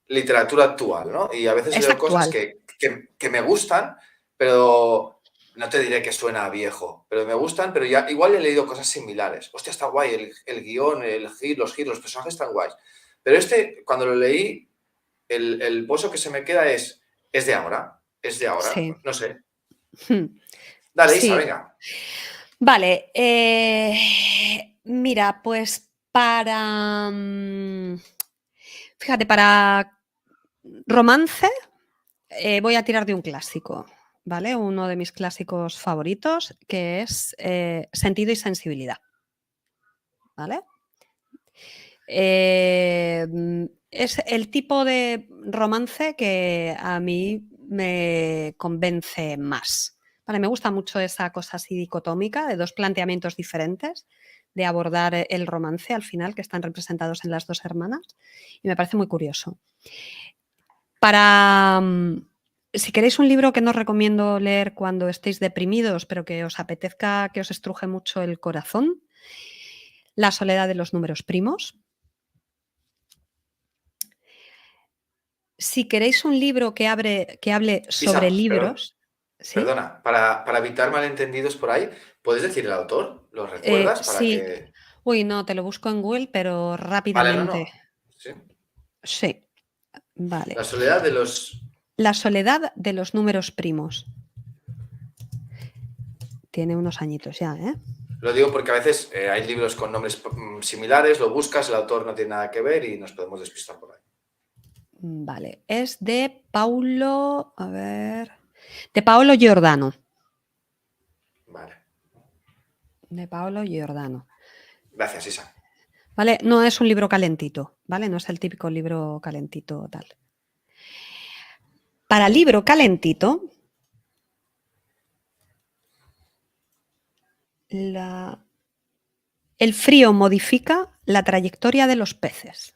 literatura actual, ¿no? Y a veces Es leo cosas actual. que me gustan, pero no te diré que suena a viejo, pero me gustan, pero ya igual he leído cosas similares. Hostia, está guay el guión, los giros, los personajes están guays. Pero cuando lo leí, el pozo que se me queda es de ahora, Sí. no sé. Dale, Isa, Sí. venga. Vale. Mira, pues fíjate, para romance voy a tirar de un clásico, ¿vale? Uno de mis clásicos favoritos, que es Sentido y sensibilidad, ¿vale? Es el tipo de romance que a mí me convence más. Vale, me gusta mucho esa cosa así dicotómica de dos planteamientos diferentes de abordar el romance al final que están representados en las dos hermanas y me parece muy curioso. Si queréis un libro que no os recomiendo leer cuando estéis deprimidos pero que os apetezca que os estruje mucho el corazón, La soledad de los números primos. Si queréis un libro que hable sobre Isa, perdón, libros, ¿sí? perdona, para evitar malentendidos por ahí, ¿puedes decir el autor? ¿Lo recuerdas? Para Sí. que... Uy, no, te lo busco en Google, pero Vale, no, rápidamente. no. Sí. Sí, vale. La soledad de los... La soledad de los números primos. Tiene unos añitos ya, ¿eh? Lo digo porque a veces hay libros con nombres similares, lo buscas, el autor no tiene nada que ver y nos podemos despistar por ahí. Vale, es de Paulo, a ver, de Paolo Giordano. Vale. De Paolo Giordano. Gracias, Isa. ¿Vale? No es un libro calentito, ¿vale? No es el típico libro calentito tal. Para libro calentito, el frío modifica la trayectoria de los peces.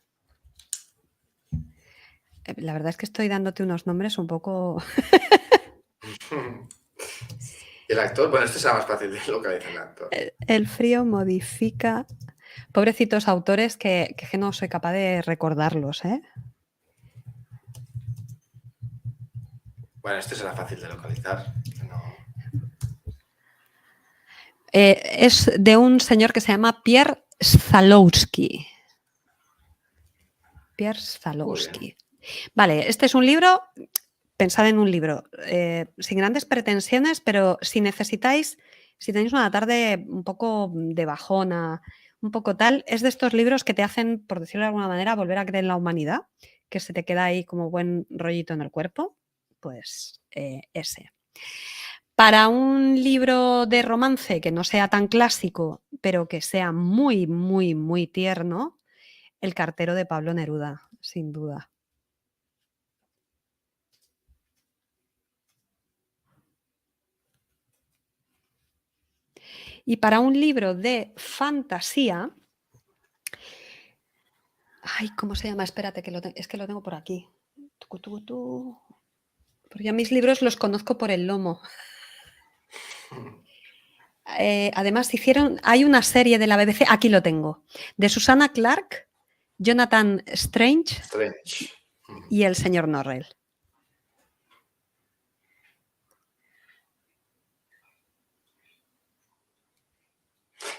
La verdad es que estoy dándote unos nombres un poco... El actor, bueno, este será más fácil de localizar el actor. El frío modifica... Pobrecitos autores que no soy capaz de recordarlos, ¿eh? Bueno, este será fácil de localizar. No. Es de un señor que se llama Pierre Zalowski. Pierre Muy bien. Zalowski. Vale, este es un libro, pensad en un libro, sin grandes pretensiones, pero si necesitáis, si tenéis una tarde un poco de bajona, un poco tal, es de estos libros que te hacen, por decirlo de alguna manera, volver a creer en la humanidad, que se te queda ahí como buen rollito en el cuerpo, pues ese. Para un libro de romance que no sea tan clásico, pero que sea muy, muy, muy tierno, El cartero de Pablo Neruda, sin duda. Y para un libro de fantasía, ay, ¿cómo se llama? Espérate, es que lo tengo por aquí. Porque yo mis libros los conozco por el lomo. Además, hay una serie de la BBC, aquí lo tengo, de Susanna Clarke, Jonathan Strange Strange. y el señor Norrell.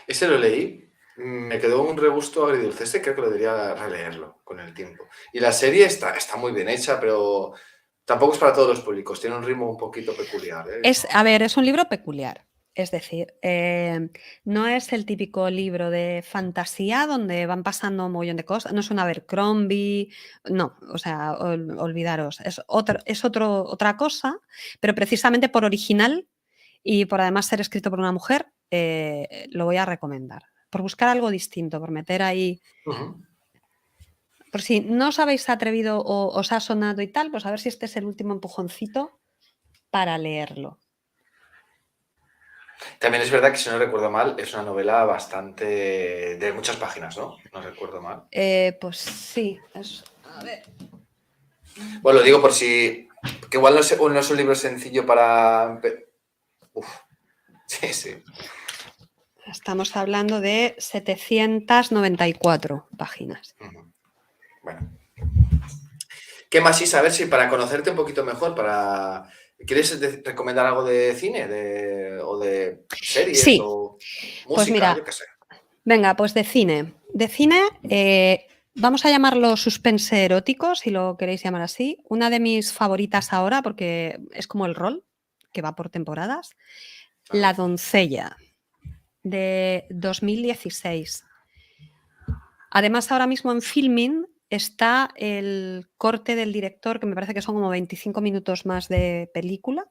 Ese lo leí, me quedó un regusto agridulce. Ese creo que lo debería releerlo con el tiempo. Y la serie está muy bien hecha, pero tampoco es para todos los públicos. Tiene un ritmo un poquito peculiar. Es un libro peculiar. Es decir, no es el típico libro de fantasía donde van pasando un montón de cosas. No es un Abercrombie, no, o sea, olvidaros. Es otra cosa, pero precisamente por original y por además ser escrito por una mujer, lo voy a recomendar. Por buscar algo distinto, por meter ahí. Por si no os habéis atrevido o os ha sonado y tal, pues a ver si este es el último empujoncito para leerlo. También es verdad que, si no recuerdo mal, es una novela bastante de muchas páginas, ¿no? No recuerdo mal. Pues sí. A ver. Bueno, lo digo por si... Que igual no es un libro sencillo para... Uf. Sí. Estamos hablando de 794 páginas. Bueno. ¿Qué más, Isa? A ver si para conocerte un poquito mejor, ¿quieres recomendar algo de cine o de series sí. o música? Pues mira, yo qué sé. Venga, pues de cine. De cine, vamos a llamarlo suspense erótico, si lo queréis llamar así. Una de mis favoritas ahora, porque es como el rol, que va por temporadas. La doncella, de 2016. Además, ahora mismo en Filmin está el corte del director, que me parece que son como 25 minutos más de película.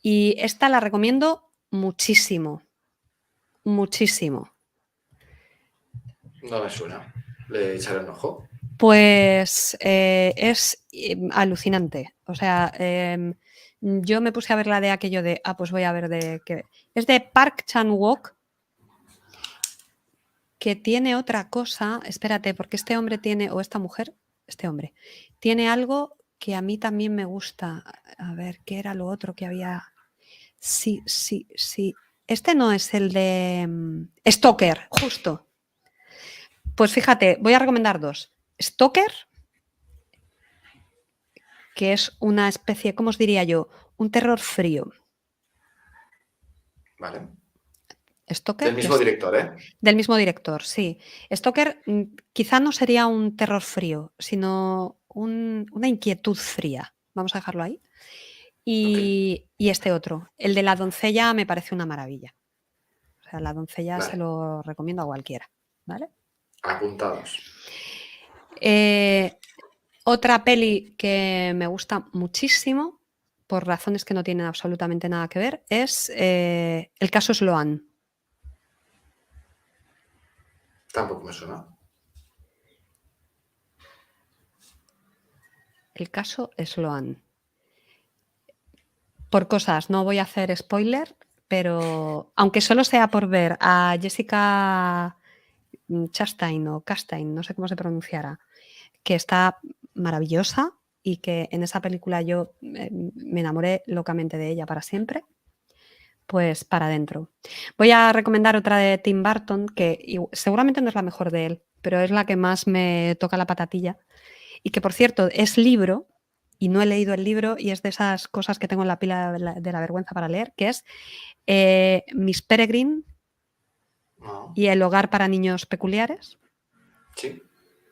Y esta la recomiendo muchísimo. Muchísimo. No me suena. ¿Le echaré un ojo? Pues es alucinante. O sea, yo me puse a ver la de aquello de, pues voy a ver de qué. Es de Park Chan-wook, que tiene otra cosa. Espérate, porque este hombre tiene, o esta mujer, este hombre, tiene algo que a mí también me gusta. A ver, ¿qué era lo otro que había? Sí. Este no es el de Stalker, justo. Pues fíjate, voy a recomendar dos. Stalker, que es una especie, ¿cómo os diría yo? Un terror frío. Vale. Stoker, del mismo director, ¿eh? Del mismo director, sí. Stoker quizá no sería un terror frío, sino una inquietud fría. Vamos a dejarlo ahí. Y este otro, el de la doncella, me parece una maravilla. O sea, la doncella Vale. se lo recomiendo a cualquiera. ¿Vale? Apuntados. Otra peli que me gusta muchísimo, por razones que no tienen absolutamente nada que ver, es El caso Sloan. Tampoco me suena. El caso Sloan. Por cosas, no voy a hacer spoiler, pero aunque solo sea por ver a Jessica Chastain o Chastain, no sé cómo se pronunciara, que está maravillosa y que en esa película yo me enamoré locamente de ella para siempre, pues para adentro. Voy a recomendar otra de Tim Burton, que seguramente no es la mejor de él, pero es la que más me toca la patatilla y que, por cierto, es libro. Y no he leído el libro y es de esas cosas que tengo en la pila de la vergüenza para leer, que es Miss Peregrine y El hogar para niños peculiares. Sí.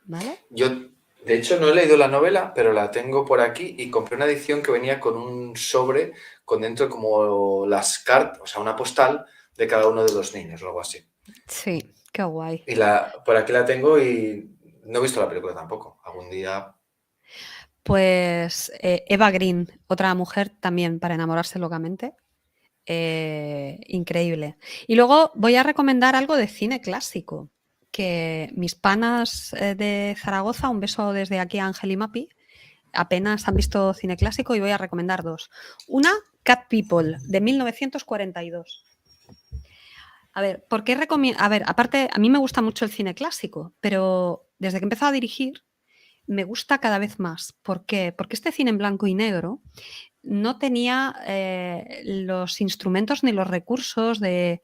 ¿Vale? Yo, de hecho, no he leído la novela, pero la tengo por aquí y compré una edición que venía con un sobre con dentro como las cartas, o sea, una postal de cada uno de los niños o algo así. Sí, qué guay. Y por aquí la tengo y no he visto la película tampoco. Algún día... Pues Eva Green, otra mujer también para enamorarse locamente. Increíble. Y luego voy a recomendar algo de cine clásico, que mis panas de Zaragoza, un beso desde aquí a Ángel y Mapi, apenas han visto cine clásico y voy a recomendar dos. Una, Cat People, de 1942. A ver, ¿por qué recomiendo? A ver, aparte, a mí me gusta mucho el cine clásico, pero desde que he empezado a dirigir, me gusta cada vez más. ¿Por qué? Porque este cine en blanco y negro no tenía los instrumentos ni los recursos que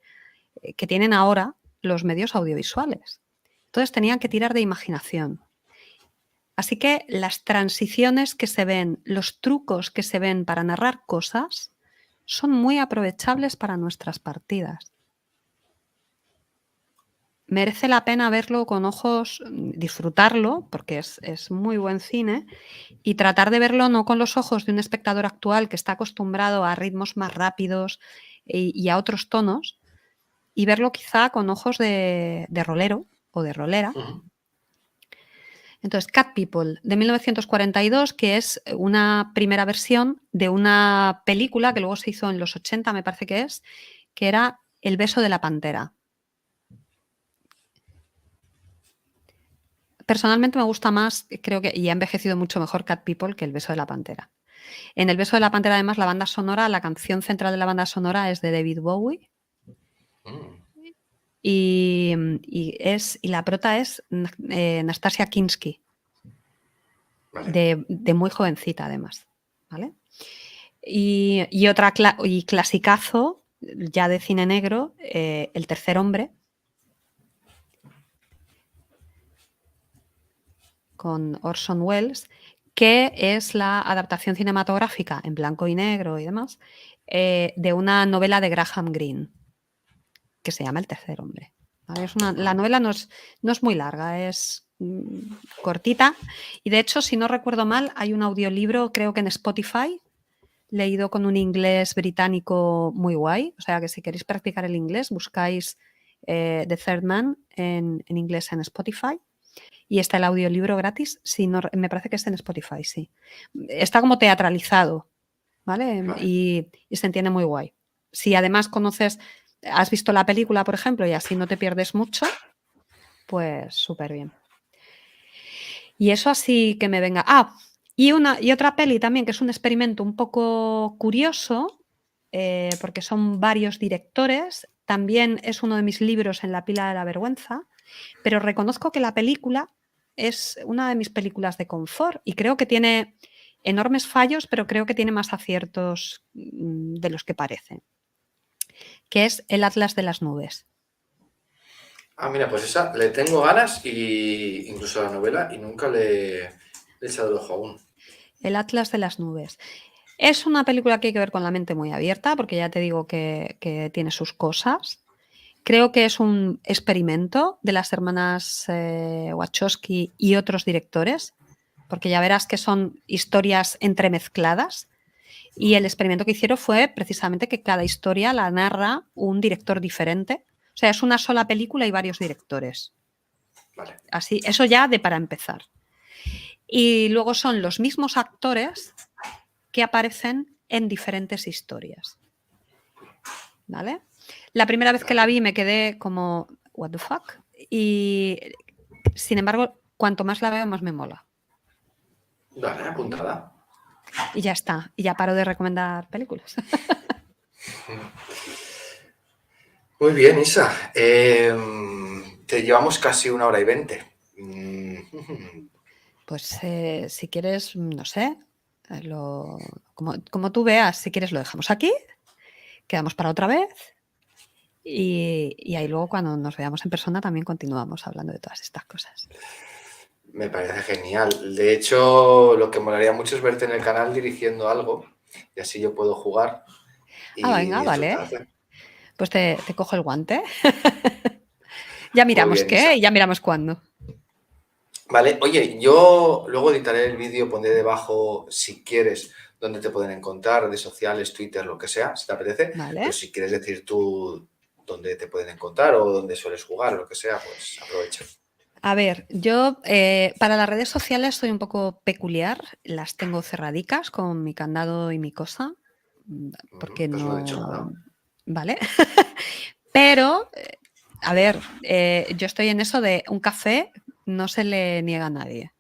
tienen ahora los medios audiovisuales. Entonces tenían que tirar de imaginación. Así que las transiciones que se ven, los trucos que se ven para narrar cosas son muy aprovechables para nuestras partidas. Merece la pena verlo con ojos, disfrutarlo, porque es muy buen cine, y tratar de verlo no con los ojos de un espectador actual que está acostumbrado a ritmos más rápidos y a otros tonos, y verlo quizá con ojos de rolero o de rolera. Ujú. Entonces, Cat People, de 1942, que es una primera versión de una película que luego se hizo en los 80, me parece que era El beso de la pantera. Personalmente me gusta más, creo que, y ha envejecido mucho mejor Cat People que El beso de la pantera. En El beso de la pantera, además, la banda sonora, la canción central de la banda sonora es de David Bowie. Mm. Y la prota es Nastasia Kinski, Vale. de muy jovencita además, ¿vale? Y clasicazo, ya de cine negro, El tercer hombre, con Orson Welles, que es la adaptación cinematográfica en blanco y negro y demás, de una novela de Graham Greene, que se llama El tercer hombre. ¿Vale? La novela no es muy larga, es cortita, y de hecho, si no recuerdo mal, hay un audiolibro, creo que en Spotify, leído con un inglés británico muy guay. O sea que si queréis practicar el inglés, buscáis The Third Man en inglés en Spotify. Y está el audiolibro gratis. Si no, me parece que está en Spotify, sí. Está como teatralizado, ¿vale? Vale. Y se entiende muy guay. Si además has visto la película, por ejemplo, y así no te pierdes mucho, pues súper bien. Y eso así que me venga. Y otra peli también, que es un experimento un poco curioso, porque son varios directores. También es uno de mis libros en la pila de la vergüenza, pero reconozco que la película es una de mis películas de confort y creo que tiene enormes fallos, pero creo que tiene más aciertos de los que parece, que es El Atlas de las nubes. Mira, pues esa le tengo ganas y incluso a la novela y nunca le he echado el ojo aún. El Atlas de las nubes. Es una película que hay que ver con la mente muy abierta, porque ya te digo que tiene sus cosas. Creo que es un experimento de las hermanas Wachowski y otros directores, porque ya verás que son historias entremezcladas. Y el experimento que hicieron fue precisamente que cada historia la narra un director diferente. O sea, es una sola película y varios directores. Vale. Así, eso ya de para empezar. Y luego son los mismos actores que aparecen en diferentes historias. ¿Vale? La primera vez que la vi me quedé como, what the fuck? Y sin embargo, cuanto más la veo, más me mola. Vale, apuntada. Y ya está. Y ya paro de recomendar películas. Muy bien, Isa. Te llevamos casi 1 hora y 20. Pues si quieres, no sé, como tú veas, si quieres lo dejamos aquí, quedamos para otra vez y ahí luego cuando nos veamos en persona también continuamos hablando de todas estas cosas. Me parece genial. De hecho, lo que molaría mucho es verte en el canal dirigiendo algo y así yo puedo jugar y Venga, vale. disfrutar. Pues te cojo el guante. Ya Muy miramos bien, qué Isa. y ya miramos cuándo. Vale, oye, yo luego editaré el vídeo, pondré debajo, si quieres, dónde te pueden encontrar, redes sociales, Twitter, lo que sea, si te apetece. Pero Vale. si quieres decir tú dónde te pueden encontrar o dónde sueles jugar o lo que sea, pues aprovecha. A ver, yo para las redes sociales soy un poco peculiar, las tengo cerradicas con mi candado y mi cosa, porque Pues no he dicho no, nada. ¿vale? Pero, a ver, yo estoy en eso de un café no se le niega a nadie.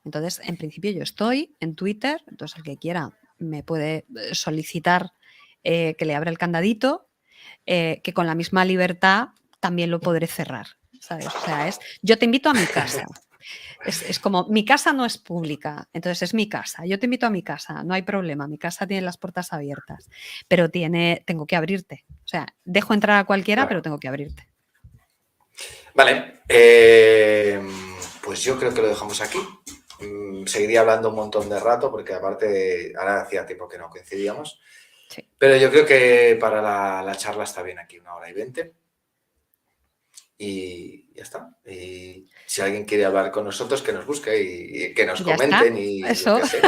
Entonces, en principio yo estoy en Twitter, entonces el que quiera me puede solicitar que le abra el candadito, que con la misma libertad también lo podré cerrar, ¿sabes? O sea, yo te invito a mi casa. Es como, mi casa no es pública, entonces es mi casa. Yo te invito a mi casa, no hay problema. Mi casa tiene las puertas abiertas, pero tengo que abrirte. O sea, dejo entrar a cualquiera, pero Claro. tengo que abrirte. Vale, pues yo creo que lo dejamos aquí. Seguiría hablando un montón de rato porque aparte ahora hacía tiempo que no coincidíamos. Sí. Pero yo creo que para la charla está bien aquí, 1 hora y 20. Y ya está. Y si alguien quiere hablar con nosotros, que nos busque y que nos Ya está, comenten y yo eso. qué sé.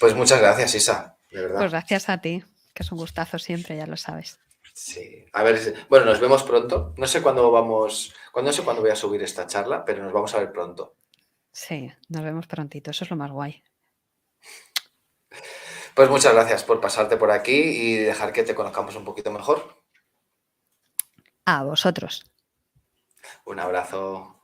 Pues muchas gracias, Isa, de Pues verdad. gracias a ti, que es un gustazo siempre, ya lo sabes. Sí. A ver, bueno, nos vemos pronto. No sé cuándo no sé cuándo voy a subir esta charla, pero nos vamos a ver pronto. Sí, nos vemos prontito, eso es lo más guay. Pues muchas gracias por pasarte por aquí y dejar que te conozcamos un poquito mejor. A vosotros. Un abrazo.